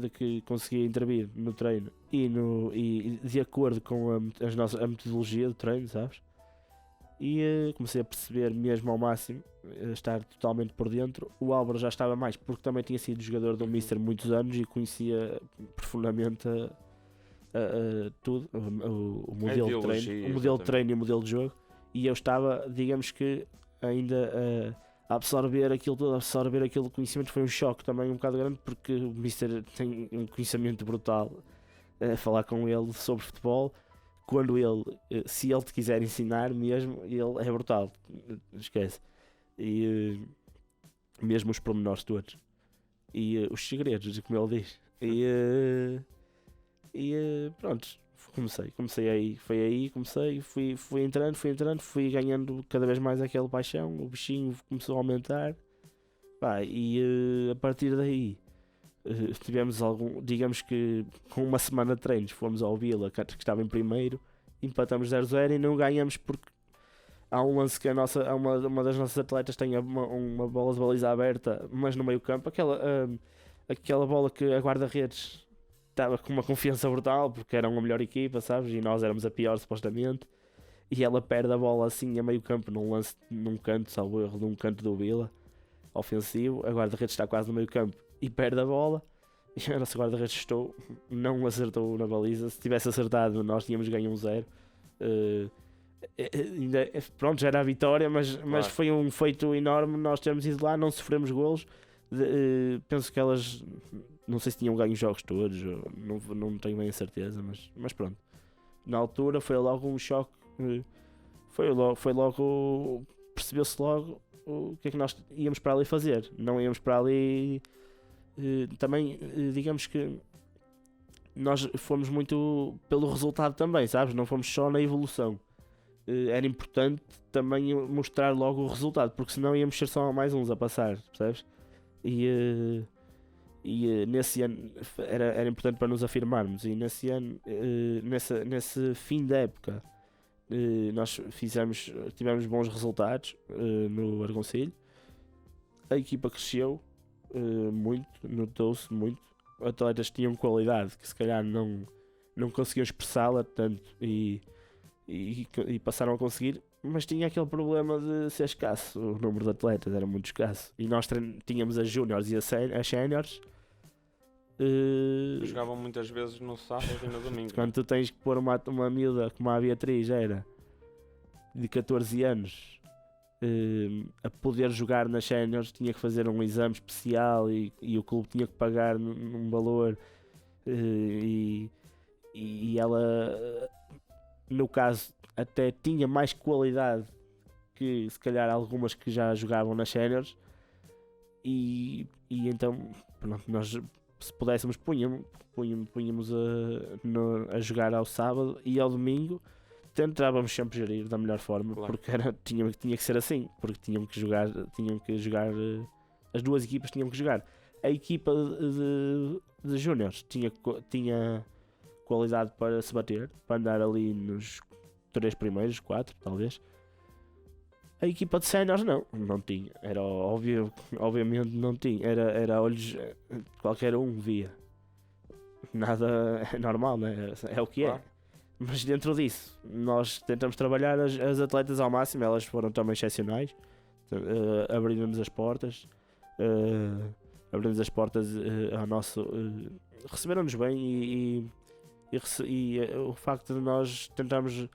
que conseguia intervir no treino e de acordo com a metodologia do treino, sabes? E comecei a perceber mesmo ao máximo, estar totalmente por dentro. O Álvaro já estava mais, porque também tinha sido jogador do Mister muitos anos e conhecia profundamente tudo, o modelo de treino, de treino e o modelo de jogo. E eu estava, digamos que, ainda a absorver aquilo todo, aquele conhecimento. Foi um choque também um bocado grande, porque o Mister tem um conhecimento brutal. Falar com ele sobre futebol, quando se ele te quiser ensinar mesmo, ele é brutal, esquece. E mesmo os pormenores todos e os segredos, como ele diz. E pronto, comecei aí, fui entrando, fui ganhando cada vez mais aquela paixão, o bichinho começou a aumentar, pá, e a partir daí tivemos digamos que com uma semana de treinos fomos ao Vila, que estava em primeiro, empatamos 0-0 e não ganhamos porque há um lance que uma das nossas atletas tem uma bola de baliza aberta, mas no meio campo, aquela bola que a guarda-redes estava com uma confiança brutal porque eram a melhor equipa, sabes? E nós éramos a pior supostamente, e ela perde a bola assim a meio campo num lance, num canto, salvo erro, num canto do Vila ofensivo, a guarda-redes está quase no meio campo e perde a bola, e a nossa guarda-redes não acertou na baliza. Se tivesse acertado nós tínhamos ganho 1-0. Pronto, já era a vitória, mas foi um feito enorme nós termos ido lá, não sofremos golos. Penso que elas, não sei se tinham ganho os jogos todos, não tenho bem a certeza, mas pronto, na altura foi logo um choque, foi logo percebeu-se logo o que é que nós íamos para ali fazer. Não íamos para ali também, digamos que nós fomos muito pelo resultado também, sabes? Não fomos só na evolução. Era importante também mostrar logo o resultado, porque senão íamos ser só mais uns a passar, percebes? E nesse ano era importante para nos afirmarmos, e nesse ano, nesse fim da época, nós tivemos bons resultados no Argoncilho. A equipa cresceu muito, notou-se muito. Atletas tinham qualidade que se calhar não conseguiam expressá-la tanto e passaram a conseguir, mas tinha aquele problema de ser escasso. O número de atletas era muito escasso e nós tínhamos as júniores e as séniores.
Jogavam muitas vezes no sábado e no domingo.
Quando tu tens que pôr uma miúda como a Beatriz era de 14 anos a poder jogar nas séniores, tinha que fazer um exame especial e o clube tinha que pagar num valor, e ela, no caso, até tinha mais qualidade que se calhar algumas que já jogavam nas séniores, e então pronto, nós, se pudéssemos, punhamos a jogar ao sábado, e ao domingo tentávamos sempre gerir da melhor forma, claro. Porque tinha que ser assim, porque tinham que jogar, as duas equipas tinham que jogar. A equipa de júniores tinha qualidade para se bater, para andar ali nos 3 primeiros, 4 talvez. A equipa de séniores não tinha, era óbvio, obviamente não tinha, era olhos, qualquer um via, nada é normal, né? É o que é. Mas dentro disso, nós tentamos trabalhar as atletas ao máximo. Elas foram também excepcionais, abriram-nos as portas, ao nosso, receberam-nos bem, e o facto de nós tentarmos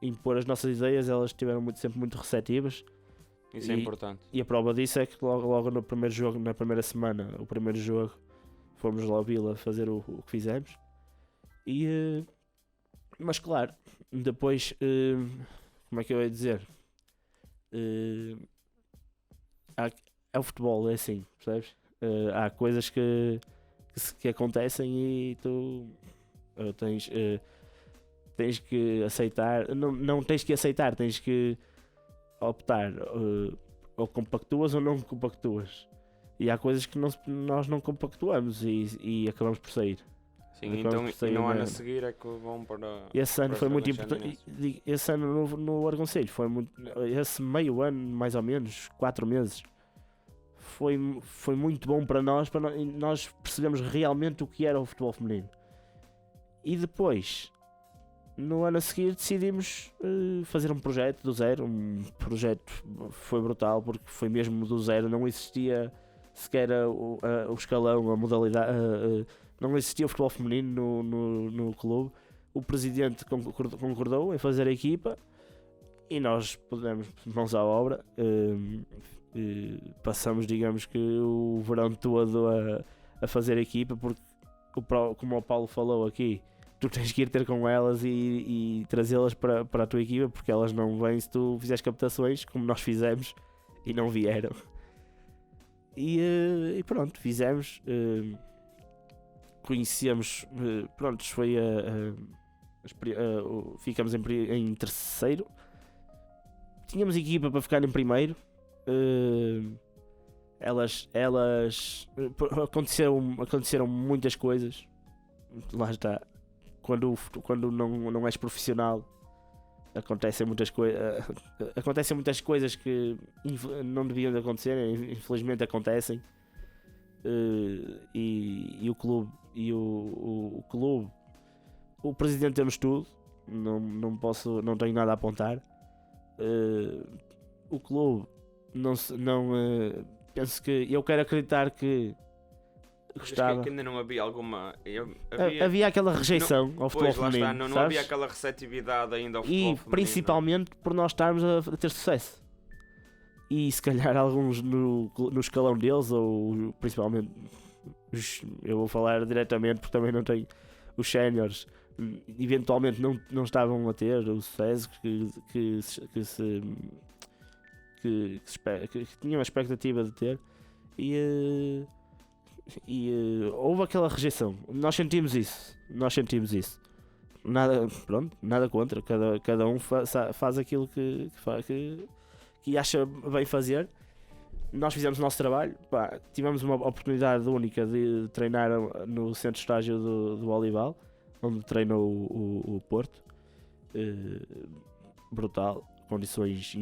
impor as nossas ideias, elas estiveram sempre muito receptivas.
Isso é importante.
E a prova disso é que logo no primeiro jogo, na primeira semana, o primeiro jogo, fomos lá ao Vila fazer o que fizemos. Mas claro, depois, como é que eu ia dizer? É o futebol, é assim, percebes? Há coisas que acontecem e tu tens que aceitar. Não tens que aceitar, tens que optar, ou compactuas ou não compactuas. E há coisas que nós não compactuamos e acabamos por sair.
Sim, então e no ano a seguir é que vão para...
Esse ano foi muito importante. Esse ano no Argoncilho foi muito... Esse meio ano, mais ou menos, 4 meses, foi muito bom para nós. Nós percebemos realmente o que era o futebol feminino. E depois, no ano a seguir, decidimos fazer um projeto do zero. Um projeto foi brutal, porque foi mesmo do zero. Não existia sequer o escalão, a modalidade... Não existia o futebol feminino no clube. O presidente concordou em fazer a equipa e nós pudemos mãos à obra. Passamos, digamos que o verão todo a fazer a equipa, porque como o Paulo falou aqui, tu tens que ir ter com elas e trazê-las para a tua equipa, porque elas não vêm se tu fizeres captações como nós fizemos e não vieram. E pronto, fizemos. conhecemos, pronto, foi ficamos em terceiro. Tínhamos equipa para ficar em primeiro. Aconteceram muitas coisas. Lá está. Quando não és profissional, acontecem muitas coisas que não deviam de acontecer, infelizmente acontecem. E o clube o presidente temos tudo, não tenho nada a apontar. O clube penso que eu quero acreditar que gostava.
Que ainda não havia alguma.
Havia aquela rejeição ao futebol feminino.
Não havia aquela receptividade ainda ao futebol feminino.
E principalmente por nós estarmos a ter sucesso. E se calhar alguns no escalão deles, ou principalmente eu vou falar diretamente porque também não tenho os séniores, eventualmente não estavam a ter o sucesso que tinham a expectativa de ter, e houve aquela rejeição. Nós sentimos isso. Nada contra, cada um faz aquilo que acha bem fazer. Nós fizemos o nosso trabalho, tivemos uma oportunidade única de treinar no centro de estágio do Olival, onde treinou o Porto. Brutal, condições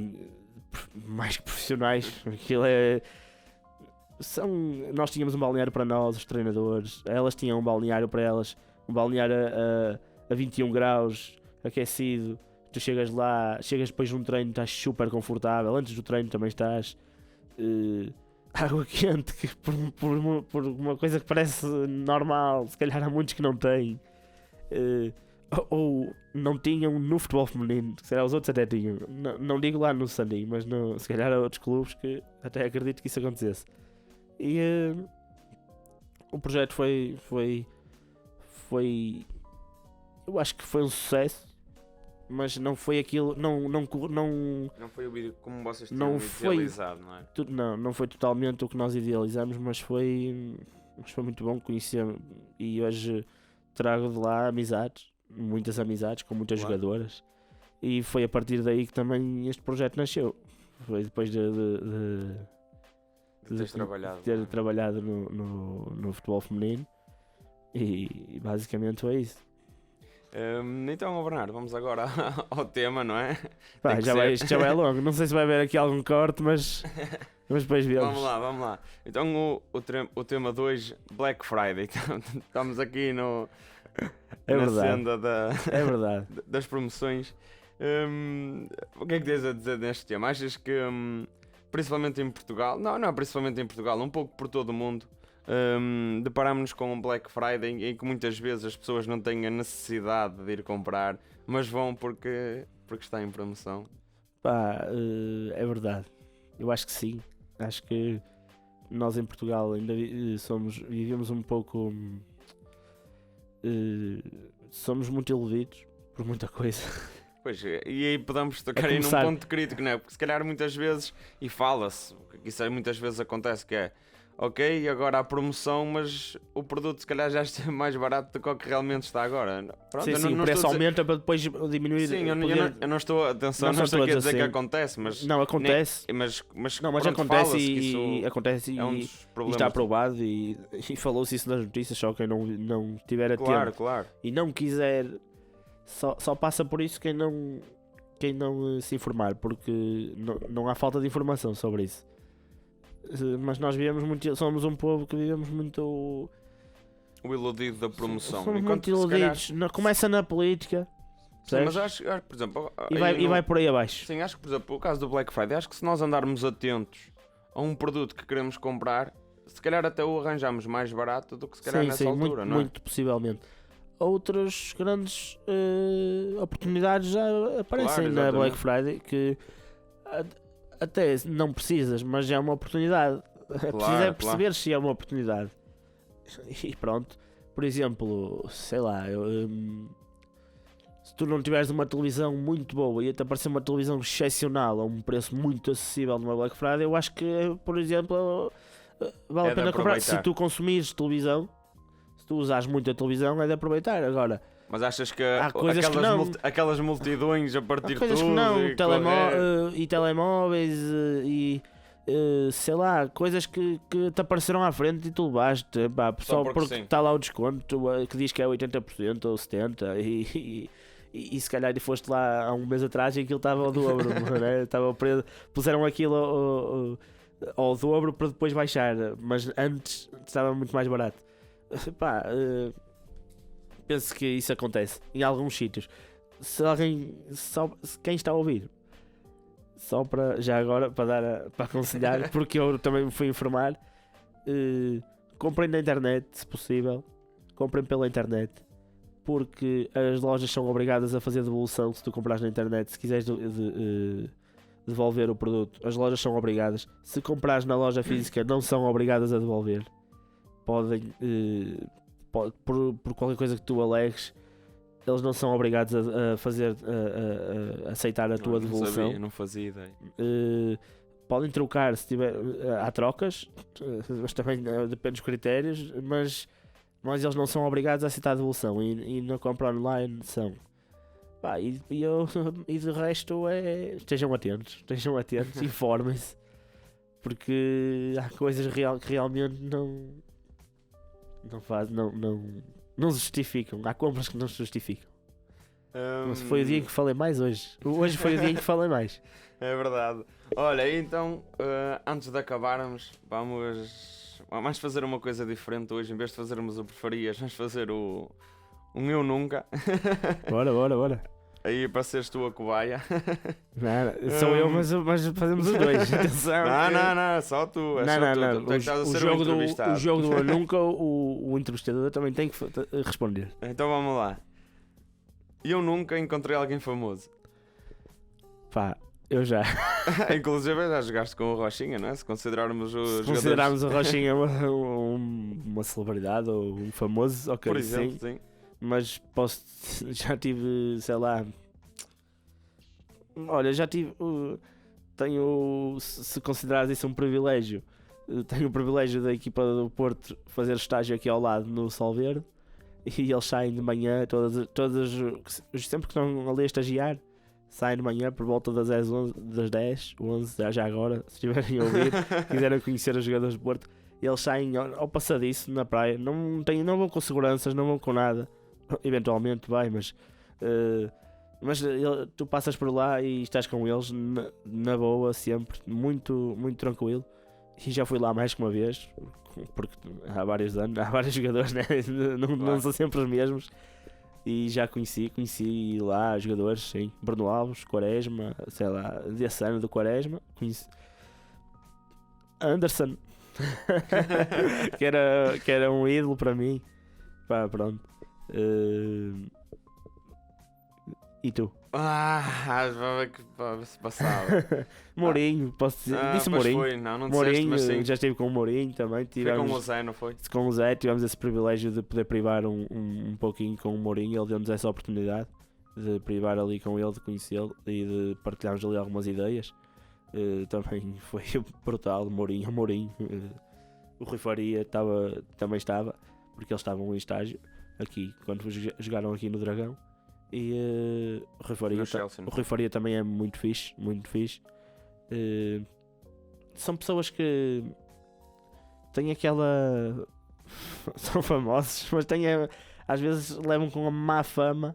mais que profissionais. Nós tínhamos um balneário para nós, os treinadores, elas tinham um balneário para elas, um balneário a 21 graus, aquecido. Tu chegas lá, depois de um treino, estás super confortável. Antes do treino também estás. Água quente, que por uma coisa que parece normal, se calhar há muitos que não têm. Ou não tinham no futebol feminino, se calhar os outros até tinham. Não digo lá no Sandim, mas se calhar há outros clubes que até acredito que isso acontecesse. E o projeto foi eu acho que foi um sucesso, mas não foi aquilo, não
foi o vídeo como vocês tinham
não
idealizado, não é?
Não foi totalmente o que nós idealizamos, mas foi muito bom conhecer, e hoje trago de lá muitas amizades com muitas jogadoras, e foi a partir daí que também este projeto nasceu. Foi depois de ter trabalhado no futebol feminino, e basicamente foi isso.
Então, Bernardo, vamos agora ao tema, não é?
Isto já vai longo, não sei se vai haver aqui algum corte, mas depois vemos.
Vamos lá. Então o tema 2, Black Friday. Estamos aqui na senda
é verdade.
das promoções. O que é que tens a dizer neste tema? Achas que principalmente em Portugal, não é principalmente em Portugal, um pouco por todo o mundo, deparamos-nos com um Black Friday em que muitas vezes as pessoas não têm a necessidade de ir comprar, mas vão porque está em promoção?
É verdade. Eu acho que sim. Acho que nós em Portugal ainda vivemos um pouco... somos muito iludidos por muita coisa.
Pois, e aí podemos tocar aí num ponto crítico, não é? Porque se calhar muitas vezes, e fala-se, isso muitas vezes acontece, que é ok, agora há promoção, mas o produto se calhar já está mais barato do que o que realmente está agora. Pronto,
sim, o preço aumenta para depois diminuir.
Sim, eu não estou, atenção, não estou aqui a dizer que acontece, mas...
Não, acontece.
Mas
acontece, e
é um dos problemas.
Está aprovado, e falou-se isso nas notícias, só quem não tiver atento
claro.
E não quiser, só passa por isso quem não se informar, porque não há falta de informação sobre isso. Mas nós somos um povo que vivemos muito...
O iludido da promoção.
Somos muito iludidos. Começa na política.
Sim, mas acho, por exemplo...
E vai por aí abaixo.
Sim, acho que, por exemplo, o caso do Black Friday, acho que se nós andarmos atentos a um produto que queremos comprar, se calhar até o arranjamos mais barato do que se calhar nessa altura, não é?
Muito possivelmente. Outras grandes oportunidades já aparecem na Black Friday, que... até não precisas, mas é uma oportunidade. Precisa perceber se é uma oportunidade. E pronto. Por exemplo, sei lá, se tu não tiveres uma televisão muito boa e te aparecer uma televisão excepcional a um preço muito acessível numa Black Friday, eu acho que, por exemplo, vale a pena comprar. Se tu consumires televisão, Se tu usares muito a televisão é de aproveitar. Agora,
Mas achas que
há coisas que não.
aquelas multidões a partir
Há
de
coisas
tudo
que não,
e correr...
e telemóveis e sei lá, coisas que te apareceram à frente e tu levaste, pá, só
porque
porque
sim.
está lá o desconto que diz que é 80% ou 70% e se calhar foste lá há um mês atrás e aquilo estava ao dobro, né? Estava preso, puseram aquilo ao dobro para depois baixar, mas antes estava muito mais barato. Pá, penso que isso acontece em alguns sítios. Se quem está a ouvir, só para já agora para aconselhar, porque eu também me fui informar, comprem na internet, se possível, comprem pela internet, porque as lojas são obrigadas a fazer devolução se tu comprares na internet. Se quiseres devolver o produto, as lojas são obrigadas. Se comprares na loja física, não são obrigadas a devolver. Podem, por qualquer coisa que tu alegues, eles não são obrigados a fazer a aceitar a tua devolução.
Não fazia ideia.
Podem trocar se tiver. Há trocas, mas também depende dos critérios, mas eles não são obrigados a aceitar a devolução e na compra online são. Pá, e de resto estejam atentos, informem-se, porque há coisas que realmente não se justificam. Há compras que não se justificam. Mas foi o dia em que falei mais hoje. Hoje foi o dia em que falei mais.
É verdade. Olha, então, antes de acabarmos, vamos fazer uma coisa diferente hoje. Em vez de fazermos o preferias, vamos fazer um Eu Nunca.
Bora.
Aí para seres tu a cobaia.
Não, sou eu, mas fazemos os dois. Atenção.
Não, só tu.
Não.
Tu é que estás a ser o entrevistado.
O jogo do Eu Nunca, o entrevistador também tem que responder.
Então vamos lá. Eu nunca encontrei alguém famoso.
Pá, eu já.
Inclusive já jogaste com o Rochinha, não é? Se considerarmos os
Considerarmos o Rochinha uma celebridade ou um famoso, ok,
por exemplo, sim.
Mas já tive, sei lá. Olha, já tive. Tenho, se considerares isso um privilégio, tenho o privilégio da equipa do Porto fazer estágio aqui ao lado no Sol Verde. E eles saem de manhã, sempre que estão ali a estagiar, saem de manhã por volta das 10, 11, já agora, se estiverem a ouvir, quiserem conhecer os jogadores do Porto, eles saem ao passadiço na praia, não vão com seguranças, não vão com nada, eventualmente vai, mas tu passas por lá e estás com eles na boa, sempre, muito, muito tranquilo, e já fui lá mais que uma vez, porque há vários anos, há vários jogadores, né? Não são sempre os mesmos. E já conheci lá jogadores, sim. Bruno Alves, Quaresma, sei lá, desse ano do Quaresma. Conheci Anderson, que era um ídolo para mim. Pá, pronto. E tu?
Se passava.
Mourinho, posso dizer. Disse Mourinho.
Foi. Não
Mourinho,
disseste, mas sim.
já estive com o Mourinho também.
Foi com o Zé, não foi?
Com o Zé, tivemos esse privilégio de poder privar um pouquinho com o Mourinho. Ele deu-nos essa oportunidade de privar ali com ele, de conhecê-lo e de partilharmos ali algumas ideias. Também foi brutal. Mourinho. O Rui Faria também estava, porque eles estavam em estágio aqui, quando jogaram aqui no Dragão. E o Rui Faria também é muito fixe, muito fixe. São pessoas que têm aquela... são famosos, mas às vezes levam com uma má fama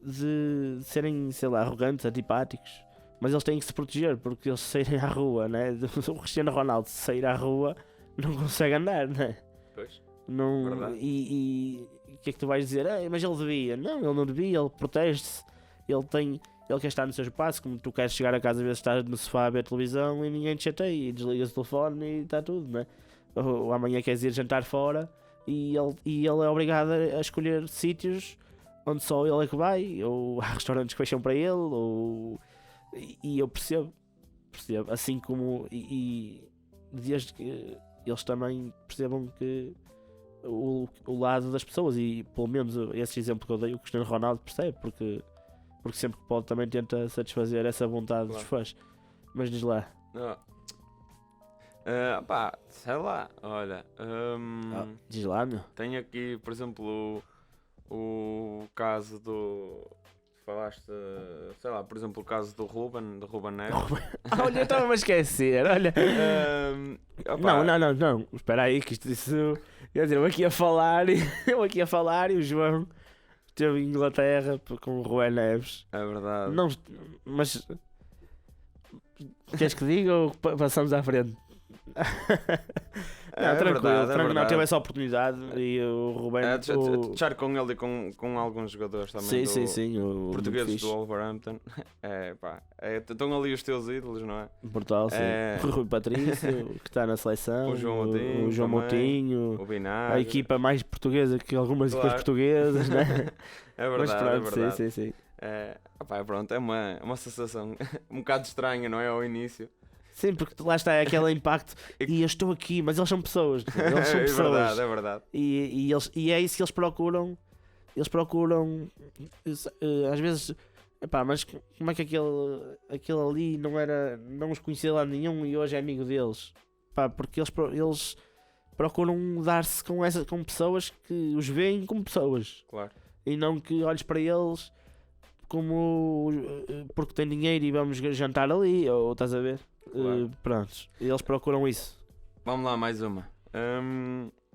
de serem, sei lá, arrogantes, antipáticos. Mas eles têm que se proteger, porque eles saírem à rua, né? O Cristiano Ronaldo sair à rua não consegue andar, né?
Pois.
Não, e o que é que tu vais dizer? Mas ele devia. Não, ele não devia, ele protege-se. Ele quer estar no seu espaço, como tu queres chegar a casa, às vezes estás no sofá a ver televisão e ninguém te chateia, e desligas o telefone e está tudo, né? Ou amanhã queres ir jantar fora e ele é obrigado a escolher sítios onde só ele é que vai, ou há restaurantes que fecham para ele, e eu percebo, assim como e desde que eles também percebam que o lado das pessoas, e pelo menos esse exemplo que eu dei, o Cristiano Ronaldo percebe, porque sempre que pode também tenta satisfazer essa vontade dos fãs. Mas diz lá.
Pá, sei lá, olha.
Diz lá, meu.
Tenho aqui, por exemplo, o caso do. Falaste, sei lá, por exemplo, o caso do Ruben Neves.
Olha, eu estava-me a esquecer, olha.
Opa,
Não. Espera aí, que isso. Quer dizer, eu aqui a falar e o João esteve em Inglaterra com o Ruben Neves.
é verdade.
Não, mas. Queres que diga ou passamos à frente? Não, tranquilo, tranquilo. Não, teve essa oportunidade e o Ruben.
Deixar com ele e com alguns jogadores também.
Sim. O
Portugueses do Wolverhampton. Estão ali os teus ídolos, não é?
Brutal, sim. O Rui Patrício, que está na seleção.
O João
Moutinho.
O Vinagre.
A equipa mais portuguesa que algumas equipas portuguesas, né?
É verdade,
mas pronto,
é verdade.
Sim.
Pronto, é uma sensação um bocado estranha, não é? Ao início.
Sim, porque lá está é aquele impacto. E eu estou aqui, mas eles são pessoas. Eles são pessoas.
É verdade.
E é isso que eles procuram. Eles procuram. Às vezes. Epá, mas como é que aquele ali não os conhecia lá nenhum e hoje é amigo deles? Pá, porque eles procuram dar-se com pessoas que os veem como pessoas.
Claro.
E não que olhes para eles como porque tem dinheiro e vamos jantar ali, ou estás a ver?
Claro.
Prontos, eles procuram isso.
Vamos lá, mais uma.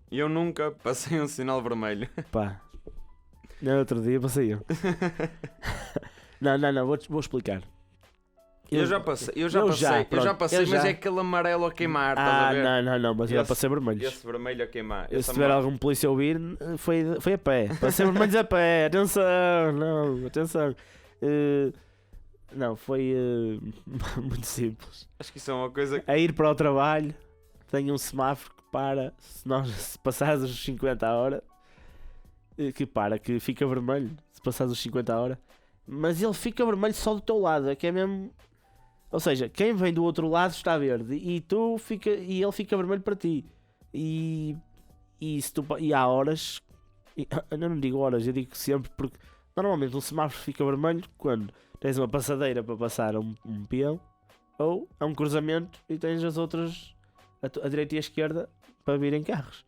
Eu nunca passei um sinal vermelho.
Pá, no outro dia passei eu. Não, vou explicar.
Eu já passei, mas é aquele amarelo a queimar, estás a ver?
Não, mas eu já passei vermelhos.
Esse vermelho a queimar.
Se tiver algum polícia a ouvir, foi a pé. Passei vermelhos a pé, atenção. Não, foi muito simples.
Acho que isso é uma coisa
A ir para o trabalho, tenho um semáforo que para, se passares os 50 a hora, que fica vermelho, se passares os 50 a hora, mas ele fica vermelho só do teu lado, é que é mesmo. Ou seja, quem vem do outro lado está verde e ele fica vermelho para ti. E há horas, eu não digo horas, eu digo sempre, porque normalmente um semáforo fica vermelho quando tens uma passadeira para passar um peão, ou é um cruzamento e tens as outras, a direita e a esquerda, para virem carros.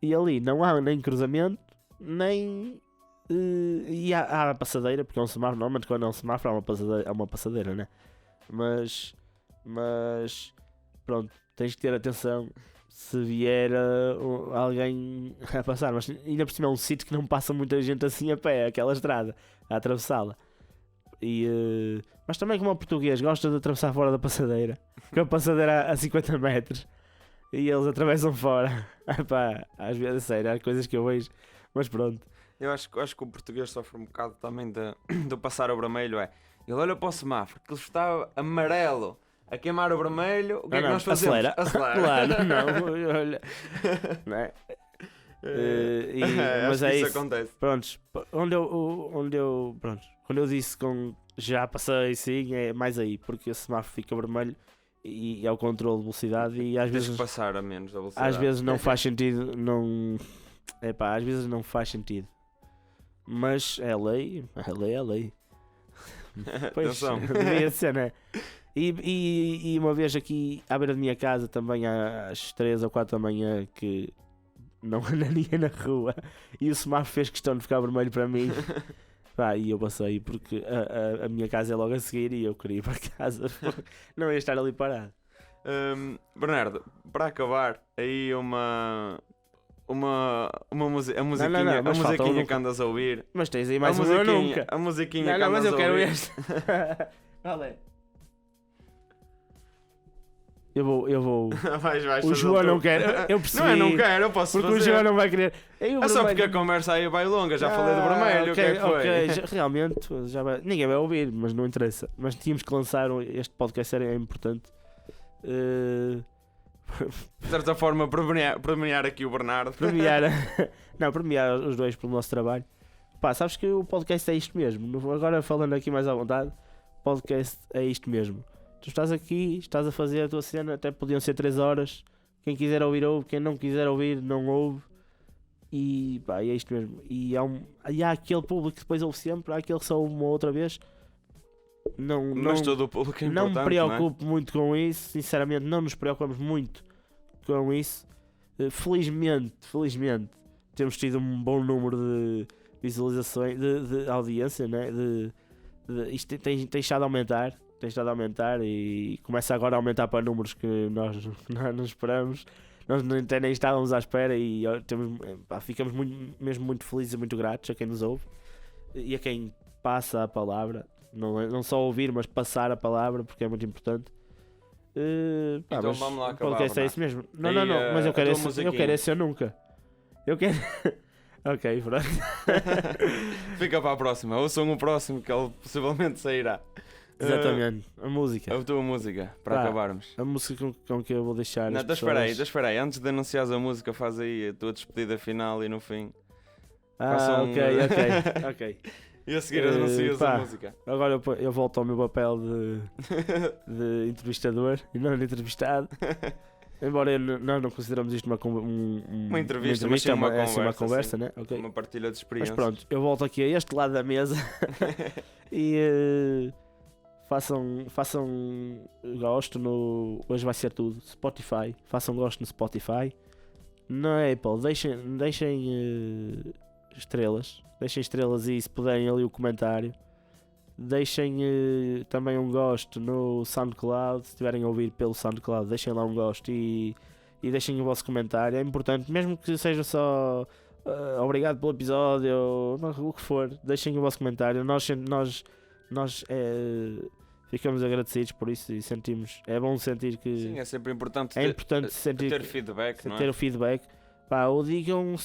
E ali não há nem cruzamento, nem. E há a passadeira, porque é um semáforo, normalmente quando é um semáforo há uma passadeira, né? Mas pronto, tens que ter atenção se vier alguém a passar, mas ainda por cima é um sítio que não passa muita gente assim a pé, aquela estrada, a atravessá-la. Mas também como o português gosta de atravessar fora da passadeira, porque a passadeira a 50 metros e eles atravessam fora. Epá, às vezes, sério, há coisas que eu vejo, mas pronto.
Eu acho que o português sofre um bocado também de passar o vermelho. Ele olha para o semáforo, que ele está amarelo a queimar o vermelho. O que é que nós fazemos?
Acelera. Claro, não, olha. Não é? Mas é
isso
isso.
Acontece.
Prontos, quando eu disse já passei, sim, é mais aí, porque esse semáforo fica vermelho e é o controle de velocidade e às vezes
passar a menos da velocidade.
Às vezes não faz sentido, às vezes não faz sentido. Mas é lei. Pois, devia ser, né? E uma vez aqui à beira da minha casa, também às 3 ou 4 da manhã, que não anda ninguém na rua, e o semáforo fez questão de ficar vermelho para mim. E eu passei, porque a minha casa é logo a seguir e eu queria ir para casa, não ia estar ali parado.
Bernardo, para acabar, aí a musiquinha que andas a ouvir.
Mas tens aí mais uma nunca.
A musiquinha que andas
mas eu
a
quero
ouvir.
este. Vale. Eu vou.
Vais
o João não quer. Eu percebi.
Não quero, eu posso
porque
fazer.
O João não vai querer.
É só porque a conversa aí vai longa, já falei do vermelho.
Ok, realmente, ninguém vai ouvir, mas não interessa. Mas tínhamos que lançar este podcast, é importante.
De certa forma, premiar aqui o Bernardo.
Premiar os dois pelo nosso trabalho. Sabes que o podcast é isto mesmo. Agora falando aqui mais à vontade, o podcast é isto mesmo. Tu estás aqui, estás a fazer a tua cena, até podiam ser 3 horas. Quem quiser ouvir, ouve. Quem não quiser ouvir, não ouve. E é isto mesmo. E há aquele público que depois ouve sempre, há aquele que só ouve uma outra vez.
Mas todo o público é
não
importante,
me preocupo muito com isso, sinceramente não nos preocupamos muito com isso. Felizmente temos tido um bom número de visualizações, de audiência, né? Isto tem estado a aumentar e começa agora a aumentar para números que nós não esperamos. Nós nem estávamos à espera e ficamos mesmo muito felizes e muito gratos a quem nos ouve e a quem passa a palavra. Não só ouvir, mas passar a palavra, porque é muito importante.
Então
mas
vamos lá
o
acabar,
podcast é
Bernardo.
isso mesmo. Não,
E,
mas eu
a
quero
tua
esse
musiquinha?
eu nunca. Eu quero. Ok, pronto.
Fica para a próxima. Ouçam o próximo que ele possivelmente sairá.
Exatamente, a música.
A tua música, para
Pá,
acabarmos.
A música com que eu vou deixar.
Não,
as
então
pessoas...
espera aí. Antes de anunciares a música, faz aí a tua despedida final e no fim.
Ah,
façam um-
ok.
E a seguir anuncias
pá.
a música.
Agora eu volto ao meu papel de entrevistador e não de entrevistado. Embora nós não consideramos isto
Uma entrevista, mas sim
é
uma
assim uma
conversa,
conversa, né? Ok.
Uma partilha de
Mas
experiência.
pronto, eu volto aqui a este lado da mesa e façam gosto no. Hoje vai ser tudo. Spotify. Façam gosto no Spotify. Na Apple, deixem estrelas. Deixem estrelas e se puderem ali o comentário. Deixem também um gosto no SoundCloud. Se estiverem a ouvir pelo SoundCloud, deixem lá um gosto e deixem o vosso comentário. É importante, mesmo que seja só obrigado pelo episódio ou o que for, deixem o vosso comentário. Nós ficamos agradecidos por isso e sentimos. É bom sentir que
Sim, é sempre importante
sentir
ter feedback, não é?
ter o feedback. Pá, ou digam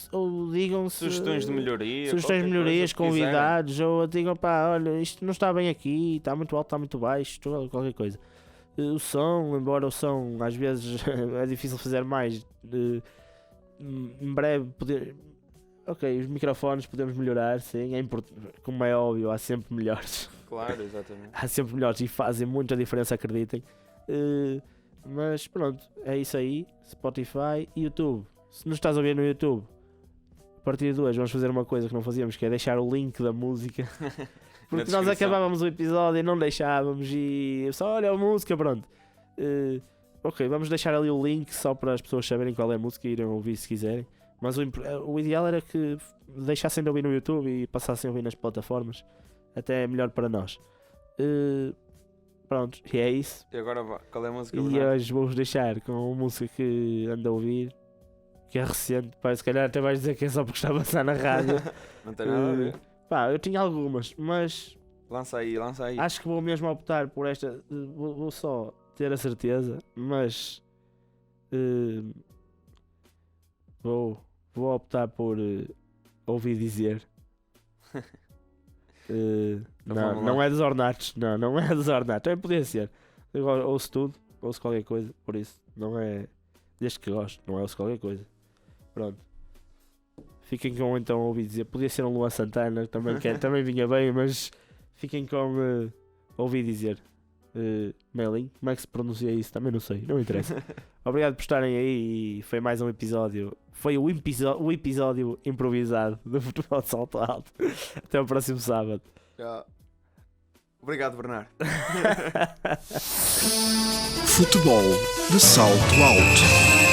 Sugestões de melhoria.
sugestões de
qualquer
melhorias,
coisa que quiserem.
convidados, ou digam, pá, olha, isto não está bem aqui, está muito alto, está muito baixo, qualquer coisa. O som, embora o som às vezes é difícil fazer mais, em breve ok, os microfones podemos melhorar, sim, é importante, como é óbvio, há sempre melhores.
Claro, exatamente.
Há sempre melhores e fazem muita diferença, acreditem. Mas pronto, é isso aí. Spotify e YouTube. Se nos estás a ver no YouTube, a partir de hoje vamos fazer uma coisa que não fazíamos, que é deixar o link da música. Porque nós
descrição.
acabávamos o episódio e não deixávamos e só olha a música, pronto. Ok, vamos deixar ali o link só para as pessoas saberem qual é a música e irem ouvir se quiserem. Mas o ideal era que deixassem de ouvir no YouTube e passassem a ouvir nas plataformas. Até é melhor para nós. Pronto, e é isso.
E agora qual é a música?
E
Bernardo?
hoje vou-vos deixar com uma música que ando a ouvir, que é recente. Pá, se calhar até vais dizer que é só porque está a passar na rádio.
Não tem nada a ver.
Pá, eu tinha algumas, mas
Lança aí.
acho que vou mesmo optar por esta. Vou só ter a certeza, mas vou optar por ouvir dizer.
vamos
Não
lá.
é dos Ornatos, não é dos Ornatos, também podia ser. Agora ouço tudo, ouço qualquer coisa, por isso não é. Desde que gosto, não é ouço qualquer coisa. Pronto. Fiquem com então ouvir dizer. Podia ser um Luan Santana também, também vinha bem, mas fiquem com ouvir dizer. Mailing, como é que se pronuncia isso? Também não sei, não interessa. Obrigado por estarem aí e foi mais um episódio. Foi o episódio improvisado do Futebol de Salto Alto. Até o próximo sábado.
Obrigado, Bernardo.
Futebol de salto alto.